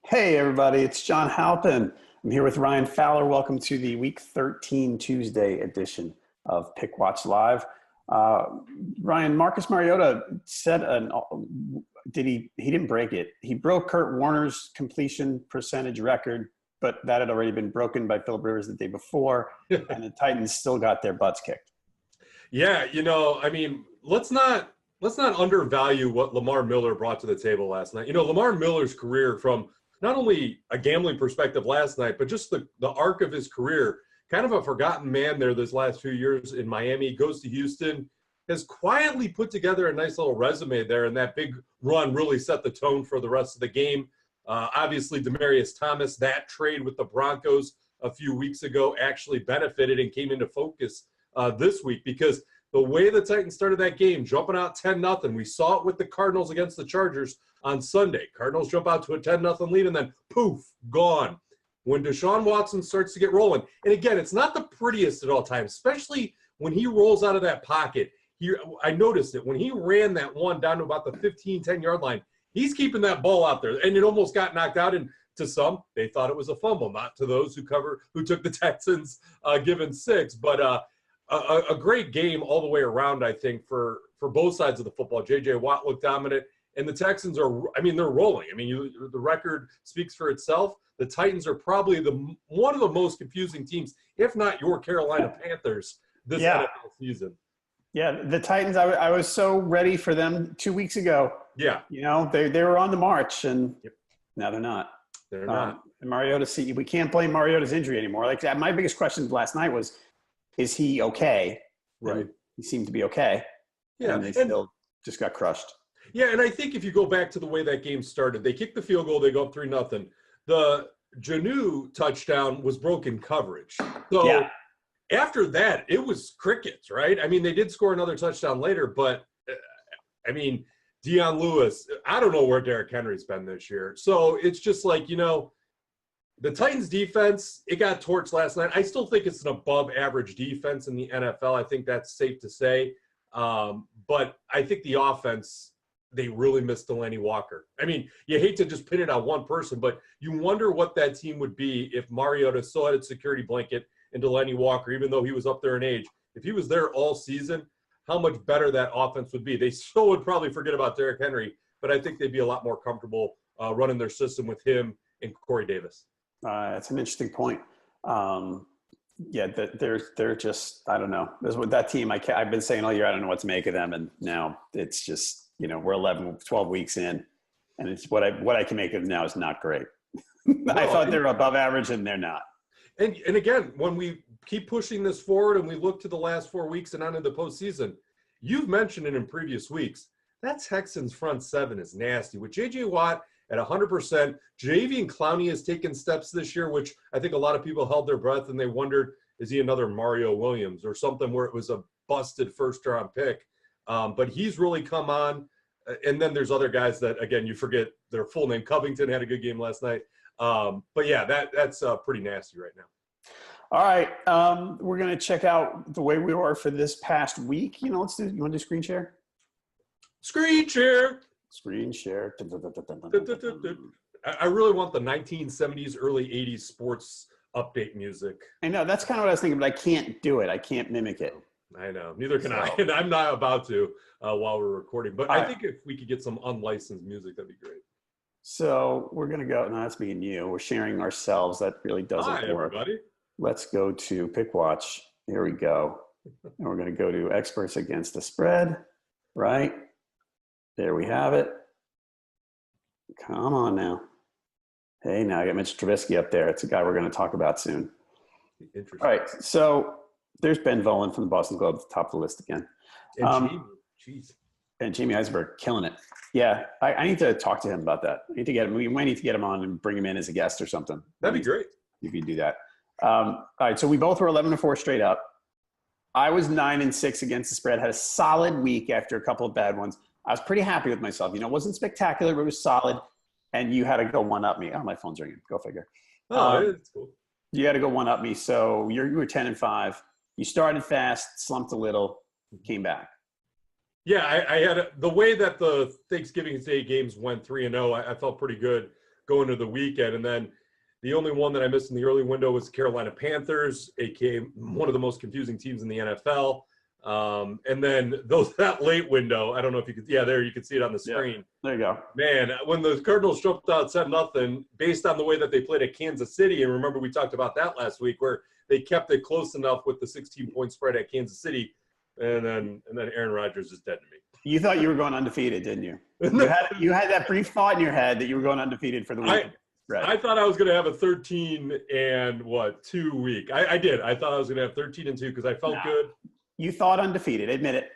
Hey, everybody, it's John Halpin. I'm here with Ryan Fowler. Welcome to the Week 13 Tuesday edition of Pickwatch Live. Ryan, Marcus Mariota set he didn't break it. He broke Kurt Warner's completion percentage record, but that had already been broken by Philip Rivers the day before, and the Titans still got their butts kicked. Yeah, let's not undervalue what Lamar Miller brought to the table last night. Lamar Miller's career, from not only a gambling perspective last night, but just the arc of his career, kind of a forgotten man there this last few years in Miami, goes to Houston, has quietly put together a nice little resume there, and that big run really set the tone for the rest of the game. Obviously, Demaryius Thomas, that trade with the Broncos a few weeks ago actually benefited and came into focus this week, because the way the Titans started that game, jumping out 10-0, we saw it with the Cardinals against the Chargers on Sunday. Cardinals jump out to a 10-0 lead, and then poof, gone. When Deshaun Watson starts to get rolling, and again, it's not the prettiest at all times, especially when he rolls out of that pocket. I noticed it when he ran that one down to about the 15, 10-yard line. He's keeping that ball out there, and it almost got knocked out. And to some, they thought it was a fumble, not to those who took the Texans given 6. But a great game all the way around, I think, for both sides of the football. J.J. Watt looked dominant, and the Texans they're rolling. The record speaks for itself. The Titans are probably one of the most confusing teams, if not your Carolina Panthers, this NFL season. Yeah, the Titans, I was so ready for them 2 weeks ago. Yeah. They were on the march, and now they're not. They're not. And Mariota, we can't blame Mariota's injury anymore. Like, my biggest question last night was, is he okay? Right. And he seemed to be okay. Yeah. And they still just got crushed. Yeah, and I think if you go back to the way that game started, they kicked the field goal, they go up 3-0. The Janu touchdown was broken coverage. So after that, it was crickets, right? They did score another touchdown later, but, Deion Lewis, I don't know where Derrick Henry's been this year. So it's just like, the Titans defense, it got torched last night. I still think it's an above-average defense in the NFL. I think that's safe to say. But I think the offense, they really missed Delaney Walker. You hate to just pin it on one person, but you wonder what that team would be if Mariota still had a security blanket and Delaney Walker, even though he was up there in age. If he was there all season, how much better that offense would be. They still would probably forget about Derrick Henry, but I think they'd be a lot more comfortable running their system with him and Corey Davis. That's an interesting point. They're just, I don't know. With that team, I've been saying all year, I don't know what to make of them, and now it's just, we're 11, 12 weeks in, and it's what I can make of them now is not great. I thought they were above average, and they're not. And again, when we keep pushing this forward and we look to the last 4 weeks and on into the postseason, you've mentioned it in previous weeks, that Texans front seven is nasty. With J.J. Watt at 100%, Jadeveon Clowney has taken steps this year, which I think a lot of people held their breath and they wondered, is he another Mario Williams or something where it was a busted first-round pick? But he's really come on. And then there's other guys that, again, you forget their full name. Covington had a good game last night. But yeah, that's pretty nasty right now. All right. We're going to check out the way we were for this past week. You want to do screen share? Screen share. Screen share. I really want the 1970s, early 80s sports update music. I know. That's kind of what I was thinking, but I can't do it. I can't mimic it. I know. Neither can I. And I'm not about to while we're recording. But I think if we could get some unlicensed music, that'd be great. So we're going to go. No, that's me and you. We're sharing ourselves. That really doesn't work. Everybody. Let's go to Pickwatch. Here we go. And we're going to go to experts against the spread. Right? There we have it. Come on now. Hey, now I got Mitch Trubisky up there. It's a guy we're going to talk about soon. Interesting. All right. So there's Ben Volen from the Boston Globe at the top of the list again. And Jamie Eisenberg killing it. Yeah, I need to talk to him about that. I need to get him. We might need to get him on and bring him in as a guest or something. That'd be great. You could do that. All right, so we both were 11-4 straight up. I was 9-6 against the spread. Had a solid week after a couple of bad ones. I was pretty happy with myself. It wasn't spectacular, but it was solid. And you had to go one-up me. Oh, my phone's ringing. Go figure. Oh, that's cool. You had to go one-up me. So you were 10-5. You started fast, slumped a little, came back. Yeah, I had the way that the Thanksgiving Day games went 3-0. I felt pretty good going to the weekend. And then the only one that I missed in the early window was Carolina Panthers, aka one of the most confusing teams in the NFL. And then that late window, I don't know if you could, there you can see it on the screen. Yeah, there you go. Man, when the Cardinals jumped out 7-0, based on the way that they played at Kansas City, and remember we talked about that last week, where they kept it close enough with the 16-point spread at Kansas City, and then Aaron Rodgers is dead to me. You thought you were going undefeated, didn't you? You had that brief thought in your head that you were going undefeated for the week. I thought I was going to have a 13-2 week. I did. I thought I was going to have 13-2 because I felt good. You thought undefeated. Admit it.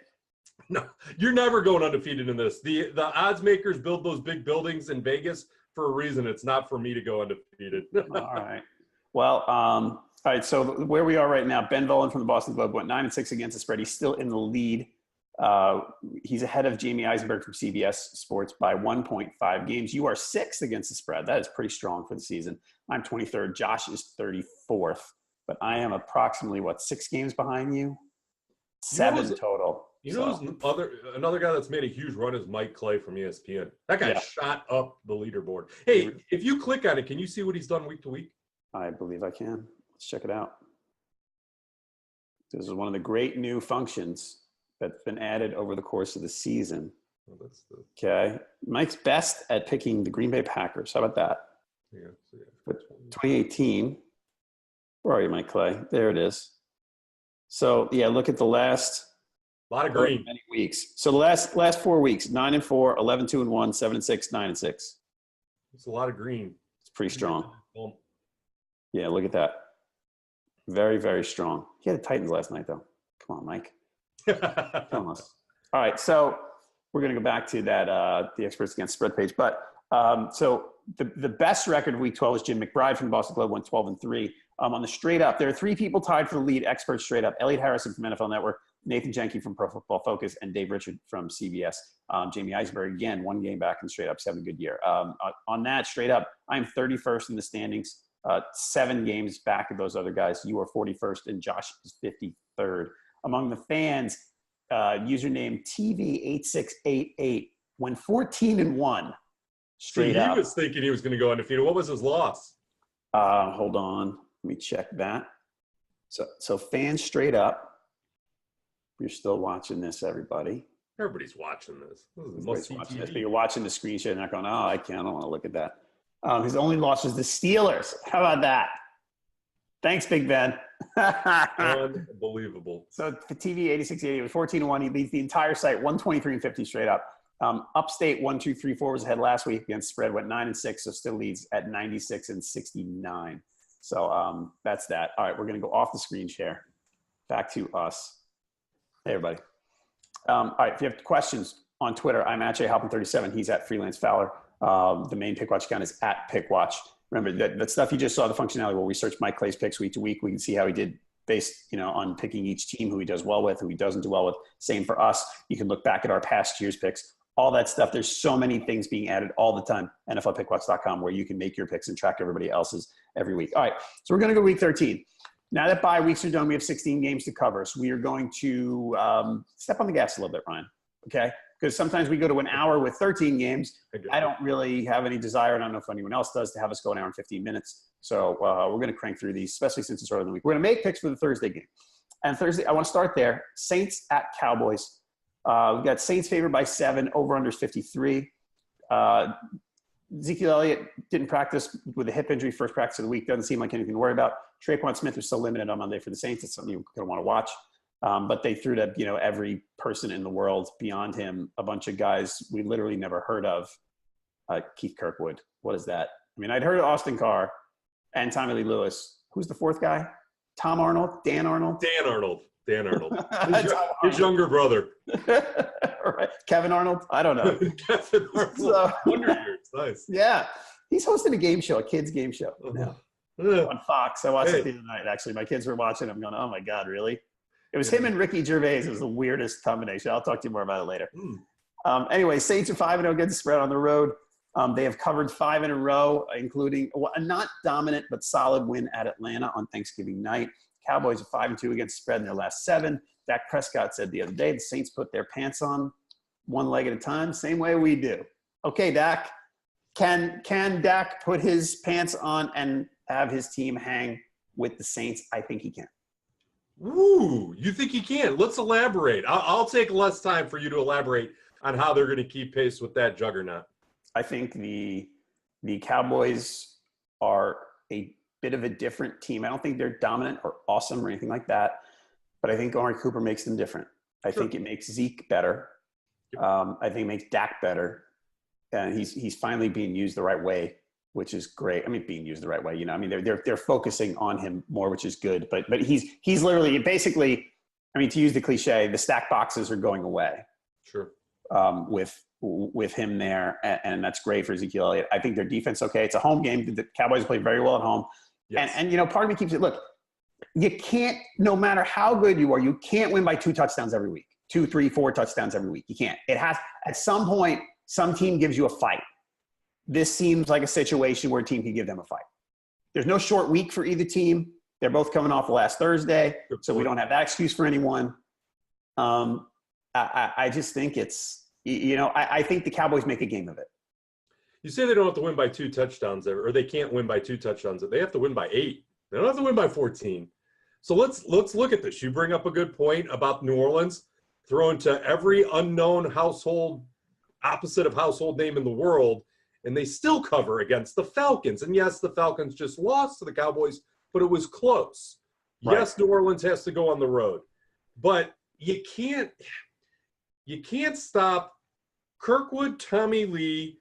No, you're never going undefeated in this. The odds makers build those big buildings in Vegas for a reason. It's not for me to go undefeated. All right. Well, all right. So where we are right now, Ben Volen from the Boston Globe went 9-6 against the spread. He's still in the lead. He's ahead of Jamie Eisenberg from CBS Sports by 1.5 games. You are 6th against the spread. That is pretty strong for the season. I'm 23rd. Josh is 34th. But I am approximately, 6 games behind you? 7 total. Another guy that's made a huge run is Mike Clay from ESPN. That guy shot up the leaderboard. Hey, if you click on it, can you see what he's done week to week? I believe I can. Let's check it out. This is one of the great new functions that's been added over the course of the season. Okay. Mike's best at picking the Green Bay Packers. How about that? Yeah. 2018. Where are you, Mike Clay? There it is. So, look at the last – a lot of green. Many weeks. So the last 4 weeks, 9-4, 11-2-1, 7-6, 9-6. It's a lot of green. It's pretty strong. Yeah, look at that. Very, very strong. He had the Titans last night, though. Come on, Mike. Come on. All right, so we're going to go back to that the experts against spread page. But so the best record of Week 12 was Jim McBride from Boston Globe, went 12-3. On the straight up, there are 3 people tied for the lead experts straight up: Elliot Harrison from NFL Network, Nathan Jenke from Pro Football Focus, and Dave Richard from CBS. Jamie Eisenberg, again, 1 game back in straight up, 7 good year. On that straight up, I'm 31st in the standings, 7 games back of those other guys. You are 41st, and Josh is 53rd. Among the fans, username TV8688 went 14-1 straight up. He was thinking he was going to go undefeated. What was his loss? Hold on. Let me check that. So fans straight up. You're still watching this, everybody. Everybody's watching this. Everybody's watching this, but you're watching the screen share and not going, I can't. I don't want to look at that. His only loss was the Steelers. How about that? Thanks, Big Ben. Unbelievable. So for TV 8688 was 14-1. He leads the entire site 123-50 straight up. Upstate 1-2-3-4 was ahead last week against spread, went 9-6, so still leads at 96-69. So that's that. All right, we're going to go off the screen share. Back to us. Hey, everybody. All right, if you have questions on Twitter, I'm at Halpin37. He's at Freelance Fowler. The main Pickwatch account is at Pickwatch. Remember, that stuff you just saw, the functionality where we search Mike Clay's picks week to week. We can see how he did based, on picking each team, who he does well with, who he doesn't do well with. Same for us. You can look back at our past year's picks, all that stuff. There's so many things being added all the time. NFLpickwatch.com, where you can make your picks and track everybody else's every week. All right, so we're going to go week 13. Now that bye weeks are done, we have 16 games to cover. So we are going to step on the gas a little bit, Ryan, okay? Because sometimes we go to an hour with 13 games. I don't really have any desire, and I don't know if anyone else does, to have us go an hour and 15 minutes. So we're going to crank through these, especially since it's early in the week. We're going to make picks for the Thursday game. And Thursday, I want to start there. Saints at Cowboys. We've got Saints favored by 7, over-under is 53. Ezekiel Elliott didn't practice with a hip injury, first practice of the week. Doesn't seem like anything to worry about. Traquan Smith was still limited on Monday for the Saints. It's something you're going to want to watch. But they threw to, every person in the world beyond him, a bunch of guys we literally never heard of. Keith Kirkwood. What is that? I mean, I'd heard of Austin Carr and Tommy Lee Lewis. Who's the fourth guy? Tom Arnold? Dan Arnold? Dan Arnold. His younger brother. Right. Kevin Arnold? I don't know. Kevin Arnold. Wonder Years. Nice. Yeah. He's hosting a game show, a kid's game show now on Fox. I watched it the other night, actually. My kids were watching. I'm going, oh, my God, really? It was him and Ricky Gervais. It was the weirdest combination. I'll talk to you more about it later. Anyway, Saints are 5-0 against the spread on the road. They have covered 5 in a row, including a not dominant but solid win at Atlanta on Thanksgiving night. Cowboys are 5-2 against the spread in their last 7. Dak Prescott said the other day the Saints put their pants on one leg at a time, same way we do. Okay, Dak, Can Dak put his pants on and have his team hang with the Saints? I think he can. Ooh, you think he can? Let's elaborate. I'll take less time for you to elaborate on how they're going to keep pace with that juggernaut. I think the Cowboys are a bit of a different team. I don't think they're dominant or awesome or anything like that, but I think Amari Cooper makes them different. I think it makes Zeke better. I think it makes Dak better. And he's finally being used the right way, which is great. I mean, being used the right way, I mean, they're focusing on him more, which is good. But he's literally basically, I mean, to use the cliche, the stack boxes are going away. Sure. With him there, and that's great for Ezekiel Elliott. I think their defense okay. It's a home game. The Cowboys play very well at home. Yes. And part of me keeps it. Look, you can't. No matter how good you are, you can't win by 2 touchdowns every week. 2, 3, 4 touchdowns every week. You can't. It has at some point. Some team gives you a fight. This seems like a situation where a team can give them a fight. There's no short week for either team. They're both coming off last Thursday, so we don't have that excuse for anyone. I just think it's, I think the Cowboys make a game of it. You say they don't have to win by 2 touchdowns, or they can't win by 2 touchdowns. They have to win by 8. They don't have to win by 14. So let's look at this. You bring up a good point about New Orleans throwing to every unknown household, opposite of household name in the world, and they still cover against the Falcons. And yes, the Falcons just lost to the Cowboys, but it was close. Right. Yes, New Orleans has to go on the road, but you can't stop Kirkwood, Tommy Lee,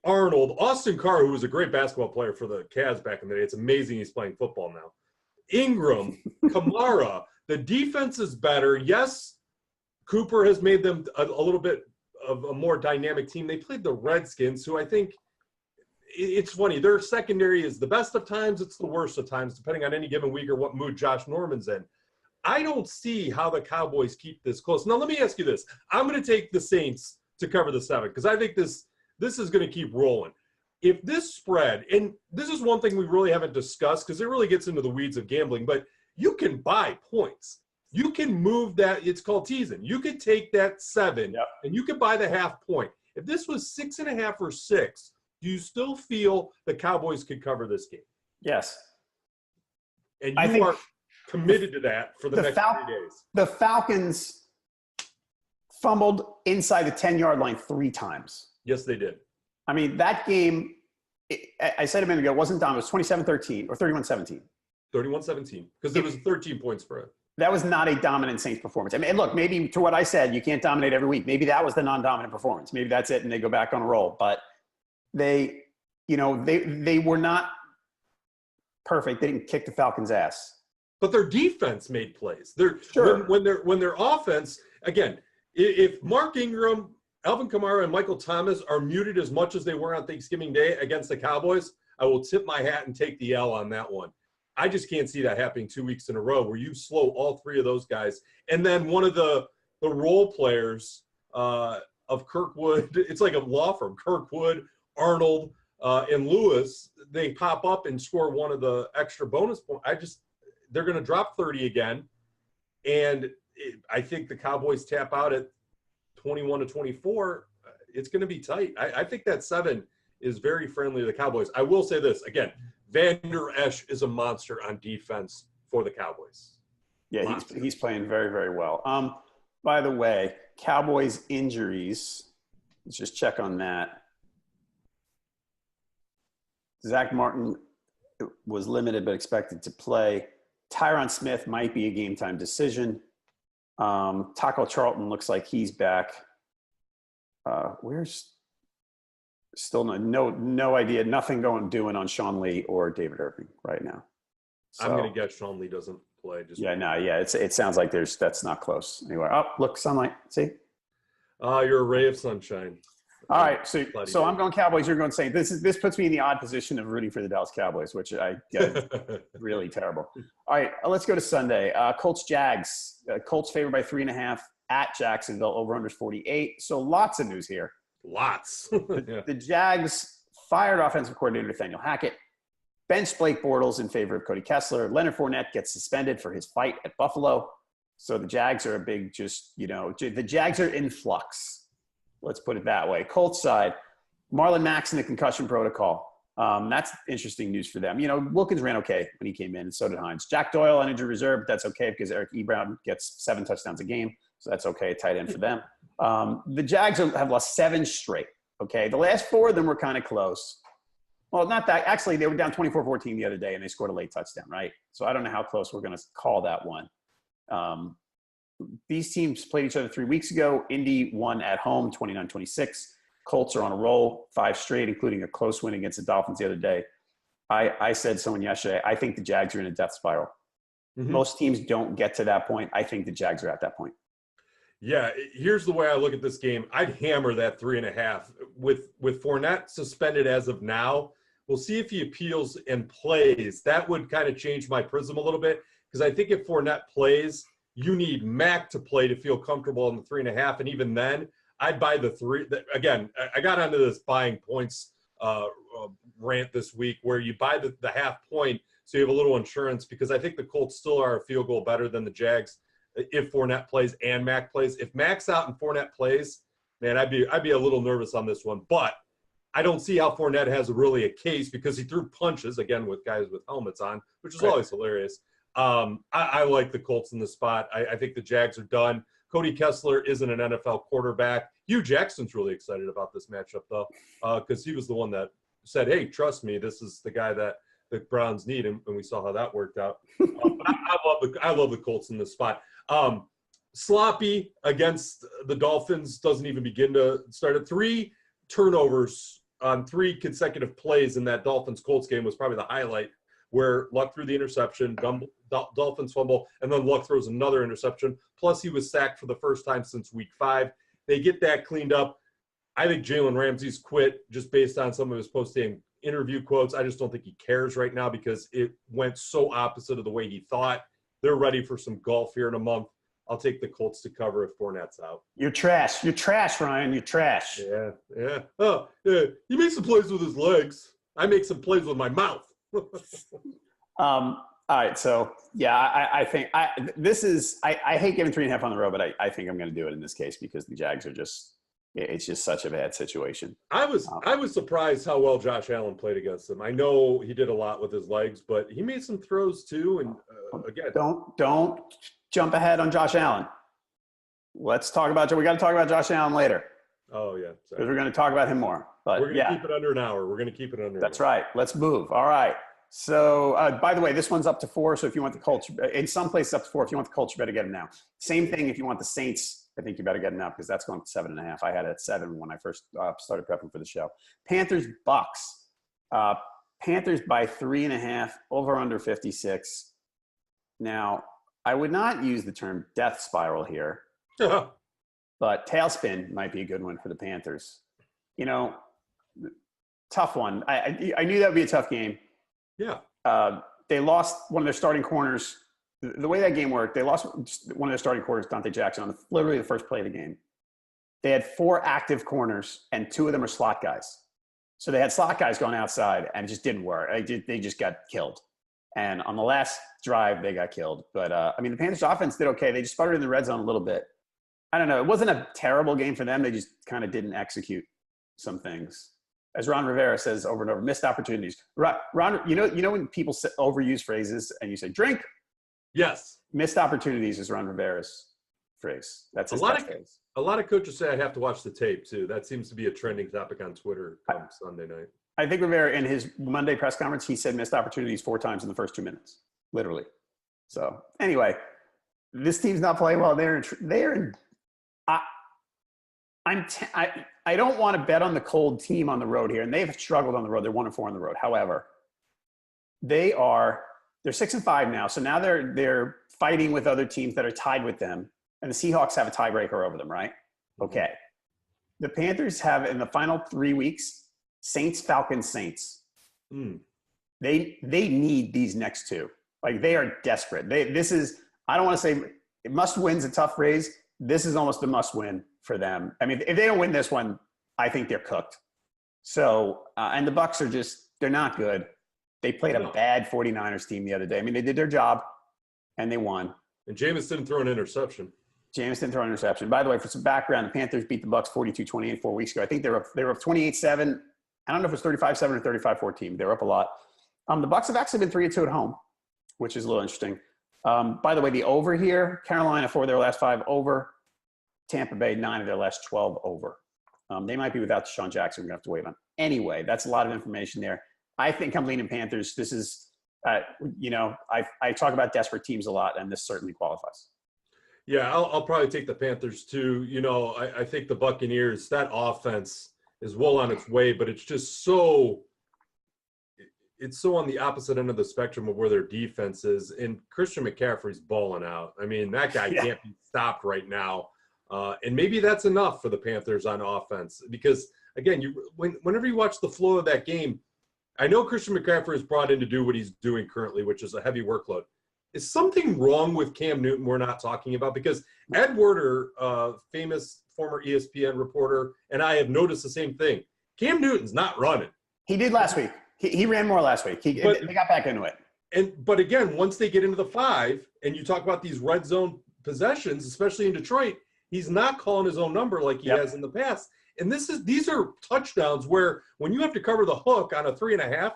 Arnold, Austin Carr, who was a great basketball player for the Cavs back in the day. It's amazing he's playing football now. Ingram, Kamara, the defense is better. Yes, Cooper has made them a little bit of a more dynamic team. They played the Redskins, who I think it's funny. Their secondary is the best of times. It's the worst of times, depending on any given week or what mood Josh Norman's in. I don't see how the Cowboys keep this close. Now, let me ask you this. I'm going to take the Saints to cover the 7 because I think this is going to keep rolling. If this spread, and this is one thing we really haven't discussed because it really gets into the weeds of gambling, but you can buy points. You can move that. It's called teasing. You could take that 7 and you could buy the half point. If this was 6.5 or 6, do you still feel the Cowboys could cover this game? Yes. And you are committed to that for the next 3 days. The Falcons fumbled inside the 10-yard line 3 times. Yes, they did. I mean, that game, I said a minute ago, it wasn't down. It was 27-13 or 31-17. 31-17 because it was a 13-point spread. That was not a dominant Saints performance. I mean, look, maybe to what I said, you can't dominate every week. Maybe that was the non-dominant performance. Maybe that's it, and they go back on a roll. But they were not perfect. They didn't kick the Falcons' ass. But their defense made plays. When their offense, again, if Mark Ingram, Alvin Kamara, and Michael Thomas are muted as much as they were on Thanksgiving Day against the Cowboys, I will tip my hat and take the L on that one. I just can't see that happening 2 weeks in a row where you slow all 3 of those guys. And then one of the role players of Kirkwood, it's like a law firm, Kirkwood, Arnold, and Lewis, they pop up and score one of the extra bonus points. They're going to drop 30 again. And I think the Cowboys tap out at 21-24. It's going to be tight. I think that 7 is very friendly to the Cowboys. I will say this, again, Van Der Esch is a monster on defense for the Cowboys. Yeah, he's playing very, very well. By the way, Cowboys injuries, let's just check on that. Zach Martin was limited but expected to play. Tyron Smith might be a game-time decision. Taco Charlton looks like he's back. Where's still no idea. Nothing doing on Sean Lee or David Irving right now. So, I'm going to guess Sean Lee doesn't play. It sounds like that's not close anywhere. Oh, look, sunlight. See? You're a ray of sunshine. All right, so I'm going Cowboys. You're going Saints. This puts me in the odd position of rooting for the Dallas Cowboys, which I get really terrible. All right, let's go to Sunday. Colts Jags. Colts favored by 3.5 at Jacksonville. Over under 48. So lots of news here. Lots. The Jags fired offensive coordinator Nathaniel Hackett. Benched Blake Bortles in favor of Cody Kessler. Leonard Fournette gets suspended for his fight at Buffalo. So the Jags are a big the Jags are in flux. Let's put it that way. Colts side, Marlon Mack's in the concussion protocol. That's interesting news for them. Wilkins ran okay when he came in, and so did Hines. Jack Doyle on injured reserve, but that's okay because Eric Ebron gets 7 touchdowns a game, so that's okay, tight end for them. The Jags have lost 7 straight, okay? The last 4 of them were kind of close. Well, not that. Actually, they were down 24-14 the other day, and they scored a late touchdown, right? So I don't know how close we're going to call that one. These teams played each other 3 weeks ago. Indy won at home, 29-26. Colts are on a roll, 5 straight, including a close win against the Dolphins the other day. I said to someone yesterday, I think the Jags are in a death spiral. Mm-hmm. Most teams don't get to that point. I think the Jags are at that point. Yeah, here's the way I look at this game. I'd hammer that 3.5. With Fournette suspended as of now, we'll see if he appeals and plays. That would kind of change my prism a little bit because I think if Fournette plays, you need Mac to play to feel comfortable in the 3.5. And even then, I'd buy the 3. Again, I got onto this buying points rant this week where you buy the half point so you have a little insurance because I think the Colts still are a field goal better than the Jags if Fournette plays and Mac plays. If Mac's out and Fournette plays, man, I'd be a little nervous on this one. But I don't see how Fournette has really a case because he threw punches, again, with guys with helmets on, which is always hilarious. I like the Colts in the spot. I think the Jags are done. Cody Kessler isn't an NFL quarterback. Hugh Jackson's really excited about this matchup, though, because he was the one that said, hey, trust me, this is the guy that the Browns need, and we saw how that worked out. I love the Colts in this spot. Sloppy against the Dolphins doesn't even begin to start at 3 turnovers on 3 consecutive plays in that Dolphins-Colts game was probably the highlight, where Luck threw the interception, Dolphins fumble, and then Luck throws another interception. Plus, he was sacked for the first time since week 5. They get that cleaned up. I think Jalen Ramsey's quit just based on some of his post-game interview quotes. I just don't think he cares right now because it went so opposite of the way he thought. They're ready for some golf here in a month. I'll take the Colts to cover if Fournette's out. You're trash. You're trash, Ryan. You're trash. Yeah. Oh, yeah. He makes some plays with his legs. I make some plays with my mouth. All right. So, yeah, I think this is – I hate giving 3.5 on the road, but I think I'm going to do it in this case because the Jags are just – it's just such a bad situation. I was surprised how well Josh Allen played against them. I know he did a lot with his legs, but he made some throws too. And, again – Don't jump ahead on Josh Allen. Let's talk about – we got to talk about Josh Allen later. Oh, yeah. Because we're going to talk about him more. But we're going to keep it under an hour. That's right. Let's move. All right. So, by the way, this one's up to 4. So if you want the Colts, in some places up to 4. If you want the Colts, you better get them now. Same thing if you want the Saints. I think you better get them now because that's going to 7.5. I had it at 7 when I first started prepping for the show. Panthers, Bucks. Panthers by 3.5, over under 56. Now, I would not use the term death spiral here, but tailspin might be a good one for the Panthers. Tough one. I knew that would be a tough game. Yeah. They lost one of their starting corners. The way that game worked, they lost one of their starting corners, Dante Jackson, on literally the first play of the game. They had 4 active corners, and 2 of them are slot guys. So they had slot guys going outside, and it just didn't work. They just got killed. And on the last drive, they got killed. But, the Panthers offense did okay. They just sputtered in the red zone a little bit. I don't know. It wasn't a terrible game for them. They just kind of didn't execute some things. As Ron Rivera says over and over, missed opportunities. Ron, you know when people overuse phrases and you say drink? Yes. Missed opportunities is Ron Rivera's phrase. That's his phrase. A lot of coaches say I have to watch the tape too. That seems to be a trending topic on Twitter come Sunday night. I think Rivera, in his Monday press conference, he said missed opportunities 4 times in the first 2 minutes, literally. So anyway, this team's not playing well. I don't want to bet on the cold team on the road here, and they've struggled on the road. They're 1-4 on the road. However, they're 6-5 now, so now they're fighting with other teams that are tied with them, and the Seahawks have a tiebreaker over them, right? Okay. The Panthers have in the final 3 weeks Saints, Falcons, Saints. They need these next 2. Like they are desperate. I don't want to say must win's a tough phrase. This is almost a must win for them. I mean, if they don't win this one, I think they're cooked. So, and the Bucks are they're not good. They played a bad 49ers team the other day. I mean, they did their job and they won. And Jameis didn't throw an interception. Jameis didn't throw an interception. By the way, for some background, the Panthers beat the Bucks 42-28 4 weeks ago. I think they were up 28-7. I don't know if it was 35-7 or 35-14. They were up a lot. The Bucks have actually been 3-2 at home, which is a little interesting. By the way, the over here, Carolina 4 of their last 5 over. Tampa Bay 9 of their last 12 over. They might be without Deshaun Jackson. We're going to have to wait on. Anyway, that's a lot of information there. I think I'm leaning Panthers. This is, I talk about desperate teams a lot, and this certainly qualifies. Yeah, I'll probably take the Panthers too. I think the Buccaneers, that offense is well on its way, but it's just so on the opposite end of the spectrum of where their defense is. And Christian McCaffrey's balling out. I mean, that guy can't be stopped right now. And maybe that's enough for the Panthers on offense because, again, whenever you watch the flow of that game, I know Christian McCaffrey is brought in to do what he's doing currently, which is a heavy workload. Is something wrong with Cam Newton we're not talking about? Because Ed Werder, famous former ESPN reporter, and I have noticed the same thing. Cam Newton's not running. He did last week. He ran more last week. They got back into it. But again, once they get into the 5, and you talk about these red zone possessions, especially in Detroit, he's not calling his own number like he has in the past. And these are touchdowns where when you have to cover the hook on a 3.5,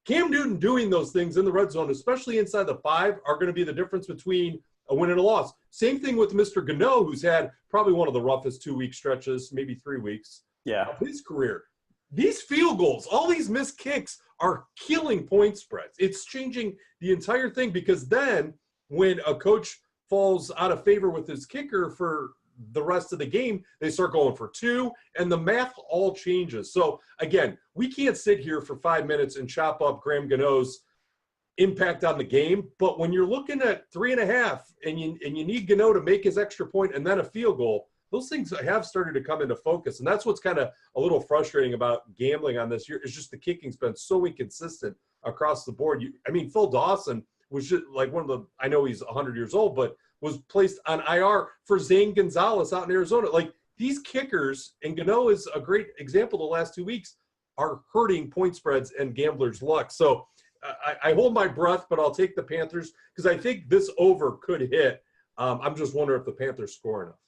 Cam Newton doing those things in the red zone, especially inside the 5, are going to be the difference between a win and a loss. Same thing with Mr. Gano, who's had probably one of the roughest 2-week stretches, maybe 3 weeks of his career. These field goals, all these missed kicks are killing point spreads. It's changing the entire thing because then when a coach falls out of favor with his kicker for the rest of the game, they start going for 2, and the math all changes. So, again, we can't sit here for 5 minutes and chop up Graham Gano's impact on the game, but when you're looking at 3.5 and you need Gano to make his extra point and then a field goal, those things have started to come into focus, and that's what's kind of a little frustrating about gambling on this year is just the kicking's been so inconsistent across the board. Phil Dawson was just like one of the – I know he's 100 years old, but – was placed on IR for Zane Gonzalez out in Arizona. Like, these kickers, and Gano is a great example the last 2 weeks, are hurting point spreads and gamblers' luck. So I hold my breath, but I'll take the Panthers because I think this over could hit. I'm just wondering if the Panthers score enough.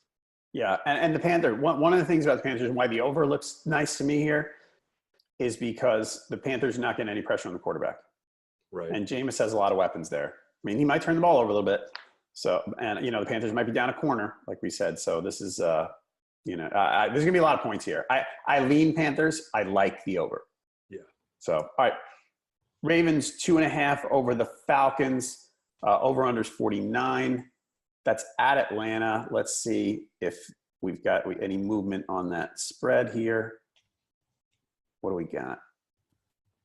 Yeah, and the Panther, one of the things about the Panthers and why the over looks nice to me here is because the Panthers are not getting any pressure on the quarterback. Right. And Jameis has a lot of weapons there. I mean, he might turn the ball over a little bit. So, and, the Panthers might be down a corner, like we said. So this is, there's going to be a lot of points here. I lean Panthers. I like the over. Yeah. So, all right. Ravens 2.5 over the Falcons. Over-unders 49. That's at Atlanta. Let's see if we've got any movement on that spread here. What do we got?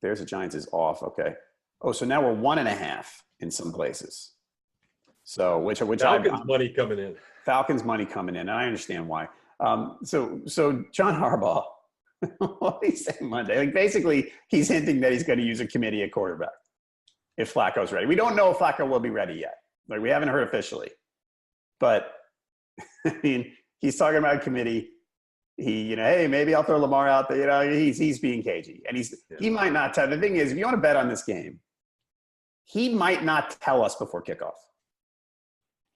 There's the Giants is off. Okay. Oh, so now we're 1.5 in some places. So which Falcons money coming in. Falcons money coming in, and I understand why. So John Harbaugh, what did he say Monday? Like, basically, he's hinting that he's going to use a committee at quarterback if Flacco's ready. We don't know if Flacco will be ready yet. Like, we haven't heard officially, but I mean, he's talking about a committee. Hey, maybe I'll throw Lamar out there. He's being cagey, and he might not tell. The thing is, if you want to bet on this game, he might not tell us before kickoff.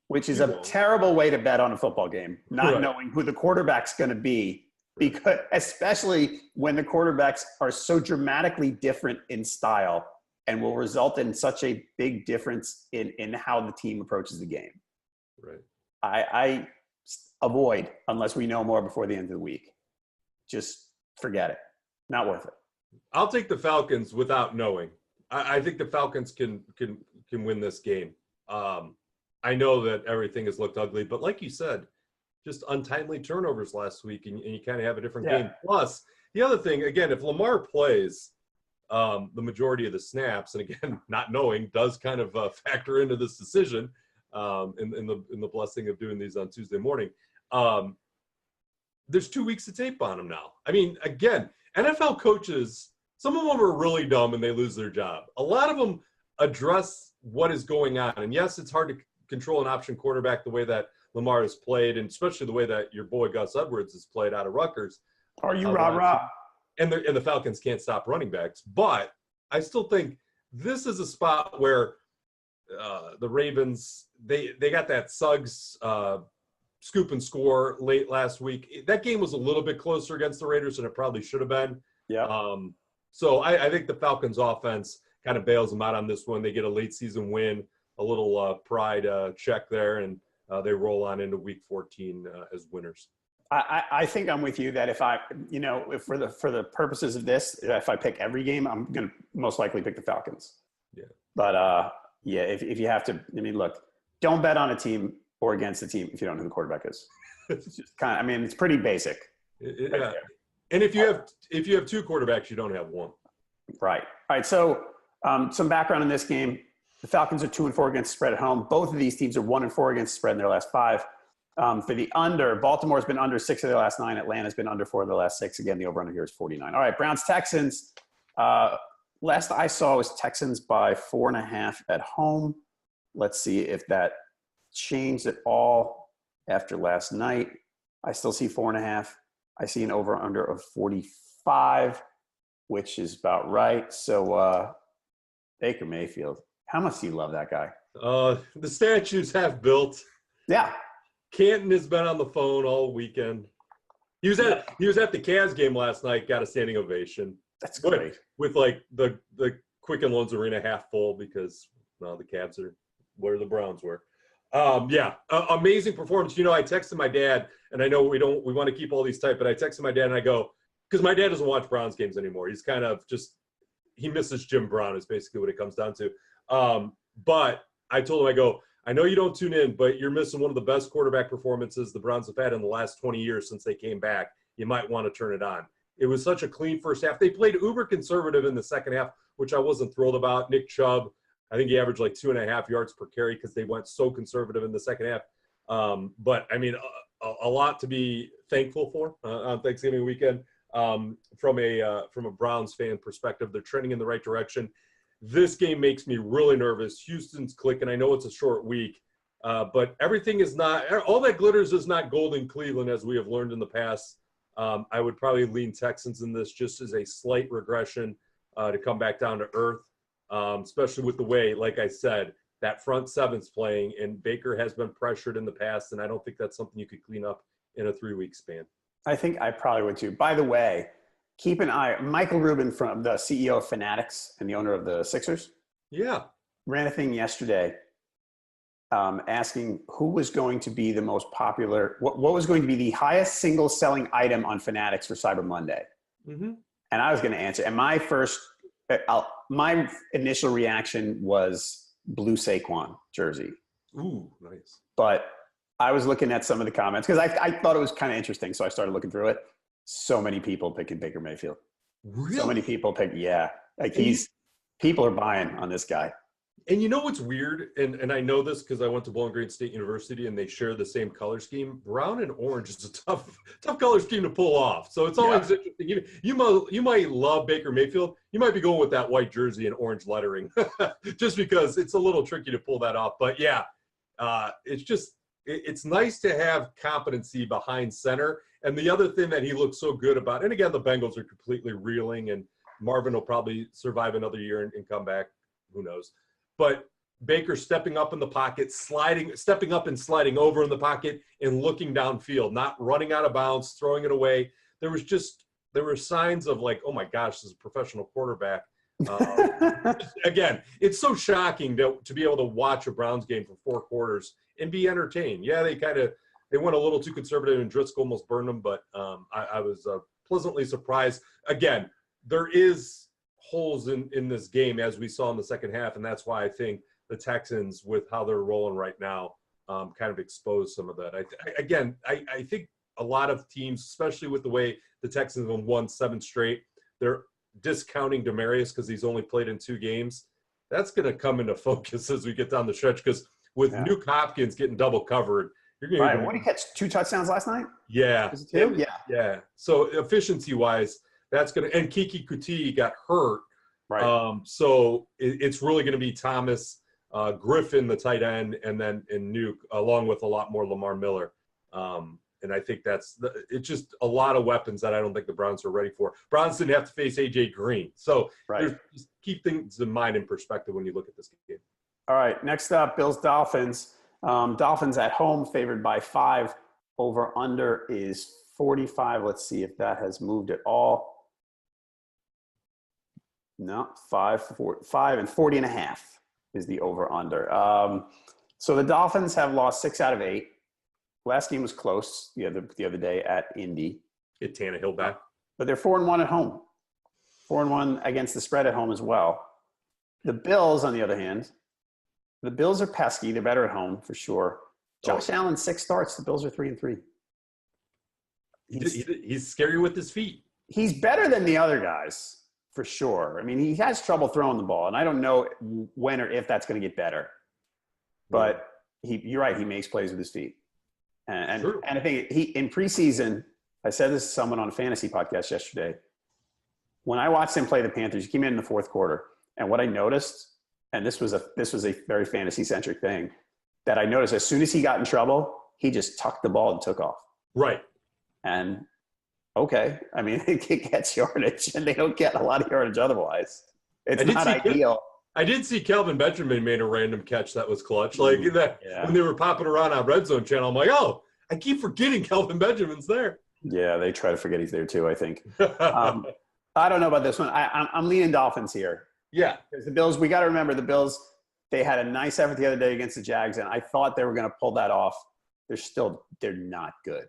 Which is a terrible way to bet on a football game, not knowing who the quarterback's going to be, because especially when the quarterbacks are so dramatically different in style and will result in such a big difference in how the team approaches the game. Right. I avoid unless we know more before the end of the week. Just forget it. Not worth it. I'll take the Falcons without knowing. I think the Falcons can win this game. I know that everything has looked ugly, but like you said, just untimely turnovers last week, and you kind of have a different game. Plus, the other thing, again, if Lamar plays the majority of the snaps, and again, not knowing does kind of factor into this decision in the blessing of doing these on Tuesday morning. There's 2 weeks of tape on him now. I mean, again, NFL coaches, some of them are really dumb and they lose their job. A lot of them address what is going on. And yes, it's hard to control an option quarterback the way that Lamar has played, and especially the way that your boy Gus Edwards has played out of Rutgers. Are you rah-rah? And the Falcons can't stop running backs. But I still think this is a spot where the Ravens, they got that Suggs scoop and score late last week. That game was a little bit closer against the Raiders than it probably should have been. Yeah. So I think the Falcons offense kind of bails them out on this one. They get a late season win, a little pride check there, and they roll on into week 14 as winners. I think I'm with you that if for the purposes of this, if I pick every game, I'm going to most likely pick the Falcons. Yeah. But if you have to, look, don't bet on a team or against a team if you don't know who the quarterback is. It's just it's pretty basic. Yeah. And if you have two quarterbacks, you don't have one. Right. All right. So some background in this game: the Falcons are 2-4 against the spread at home. Both of these teams are 1-4 against the spread in their last 5. For the under, Baltimore's been under 6 of their last 9. Atlanta's been under 4 of their last 6. Again, the over-under here is 49. All right, Browns-Texans. Last I saw was Texans by 4.5 at home. Let's see if that changed at all after last night. I still see 4.5. I see an over-under of 45, which is about right. So Baker Mayfield, how much do you love that guy? The statues have built. Yeah. Canton has been on the phone all weekend. He was at the Cavs game last night, got a standing ovation. That's great. With like the Quicken Loans Arena half full because the Cavs are where the Browns were. Amazing performance. I texted my dad, and I know we want to keep all these tight, but I texted my dad and I go, because my dad doesn't watch Browns games anymore. He's kind of he misses Jim Brown is basically what it comes down to. But I told him, I go, I know you don't tune in, but you're missing one of the best quarterback performances the Browns have had in the last 20 years since they came back. You might want to turn it on. It was such a clean first half. They played uber conservative in the second half, which I wasn't thrilled about. Nick Chubb, I think he averaged like 2.5 yards per carry because they went so conservative in the second half. But a lot to be thankful for on Thanksgiving weekend from a Browns fan perspective. They're trending in the right direction. This game makes me really nervous. Houston's clicking. I know it's a short week, but everything is not – all that glitters is not gold in Cleveland, as we have learned in the past. I would probably lean Texans in this just as a slight regression to come back down to earth, especially with the way, like I said, that front seven's playing, and Baker has been pressured in the past, and I don't think that's something you could clean up in a 3-week span. I think I probably would too. By the way, keep an eye. Michael Rubin, from the CEO of Fanatics and the owner of the Sixers, ran a thing yesterday asking who was going to be the most popular, what was going to be the highest single selling item on Fanatics for Cyber Monday. Mm-hmm. And I was going to answer. And my initial reaction was blue Saquon jersey. Ooh, nice. But I was looking at some of the comments because I thought it was kind of interesting. So I started looking through it. So many people picking Baker Mayfield. Really? So many people pick, people are buying on this guy. And you know what's weird? And I know this because I went to Bowling Green State University and they share the same color scheme. Brown and orange is a tough color scheme to pull off. So it's always interesting. You might love Baker Mayfield. You might be going with that white jersey and orange lettering just because it's a little tricky to pull that off. But it's nice to have competency behind center. And the other thing that he looks so good about, and again, the Bengals are completely reeling, and Marvin will probably survive another year and come back. Who knows? But Baker stepping up in the pocket, stepping up and sliding over in the pocket and looking downfield, not running out of bounds, throwing it away. There were signs of like, oh my gosh, this is a professional quarterback. Again, it's so shocking to be able to watch a Browns game for 4 quarters and be entertained. Yeah, they went a little too conservative and Driscoll almost burned them, but I was pleasantly surprised. Again, there is holes in this game as we saw in the second half, and that's why I think the Texans, with how they're rolling right now, kind of exposed some of that. I think a lot of teams, especially with the way the Texans have won 7 straight, they're discounting Demaryius because he's only played in 2 games. That's going to come into focus as we get down the stretch because with Nuke Hopkins getting double covered, you're going to what did he catch 2 touchdowns last night? Yeah. Was it 2? Yeah. So efficiency-wise, that's going to – and Kiki Kuti got hurt. Right. So it's really going to be Thomas, Griffin, the tight end, and Nuke, along with a lot more Lamar Miller. And I think it's just a lot of weapons that I don't think the Browns are ready for. Browns didn't have to face A.J. Green. So just keep things in mind in perspective when you look at this game. All right, next up, Bills-Dolphins. Dolphins at home favored by 5. Over under is 45. Let's see if that has moved at all. No, 5 and 40 and a half is the over under. So the Dolphins have lost 6 out of 8. Last game was close the other day at Indy. Get Tannehill back. But they're 4-1 at home. 4-1 against the spread at home as well. The Bills, on the other hand, the Bills are pesky. They're better at home for sure. Josh Allen, 6 starts. The Bills are 3-3. He's scary with his feet. He's better than the other guys for sure. I mean, he has trouble throwing the ball, and I don't know when or if that's going to get better. But you're right. He makes plays with his feet. And I think in preseason, I said this to someone on a fantasy podcast yesterday. When I watched him play the Panthers, he came in the fourth quarter, and what I noticed, and this was a very fantasy-centric thing, that I noticed as soon as he got in trouble, he just tucked the ball and took off. Right. And okay, I mean, it gets yardage, and they don't get a lot of yardage otherwise. It's not ideal. I did see Kelvin Benjamin made a random catch that was clutch. Like that when they were popping around on Red Zone channel, I'm like, oh, I keep forgetting Kelvin Benjamin's there. Yeah, they try to forget he's there too, I think. I don't know about this one. I'm leaning Dolphins here. Yeah. Because the Bills, we got to remember the Bills, they had a nice effort the other day against the Jags, and I thought they were going to pull that off. They're not good.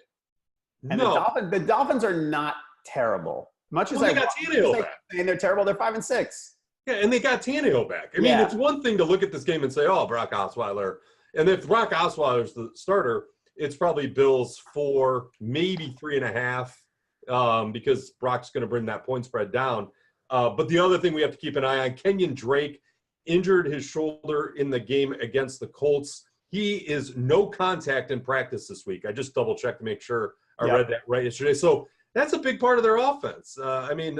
And the Dolphins are not terrible. Much as they got Tannehill back. And they're terrible, they're 5-6. Yeah, and they got Tannehill back. I mean, it's one thing to look at this game and say, oh, Brock Osweiler. And if Brock Osweiler's the starter, it's probably Bills 4, maybe 3.5, because Brock's going to bring that point spread down. But the other thing we have to keep an eye on, Kenyon Drake injured his shoulder in the game against the Colts. He is no contact in practice this week. I just double-checked to make sure I read that right yesterday. So that's a big part of their offense. I mean,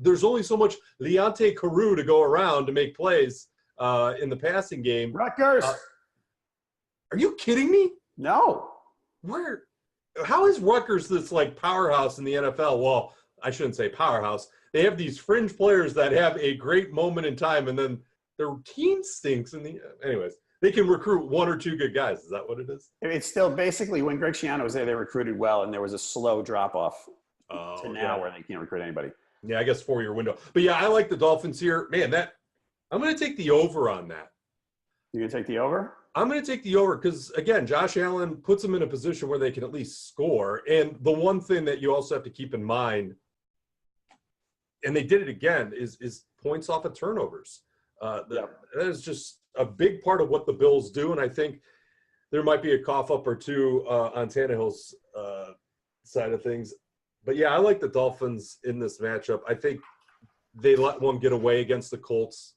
there's only so much Leonte Carew to go around to make plays in the passing game. Rutgers. Are you kidding me? No. How is Rutgers this like powerhouse in the NFL? Well, I shouldn't say powerhouse. They have these fringe players that have a great moment in time, and then their team stinks. Anyways, they can recruit 1 or 2 good guys. Is that what it is? It's still basically when Greg Schiano was there, they recruited well, and there was a slow drop-off to now where they can't recruit anybody. Yeah, I guess 4-year window. But, yeah, I like the Dolphins here. Man, I'm going to take the over on that. You're going to take the over? I'm going to take the over because, again, Josh Allen puts them in a position where they can at least score. And the one thing that you also have to keep in mind, and they did it again, is points off of turnovers. That is just a big part of what the Bills do, and I think there might be a cough-up or two on Tannehill's side of things. But, yeah, I like the Dolphins in this matchup. I think they let one get away against the Colts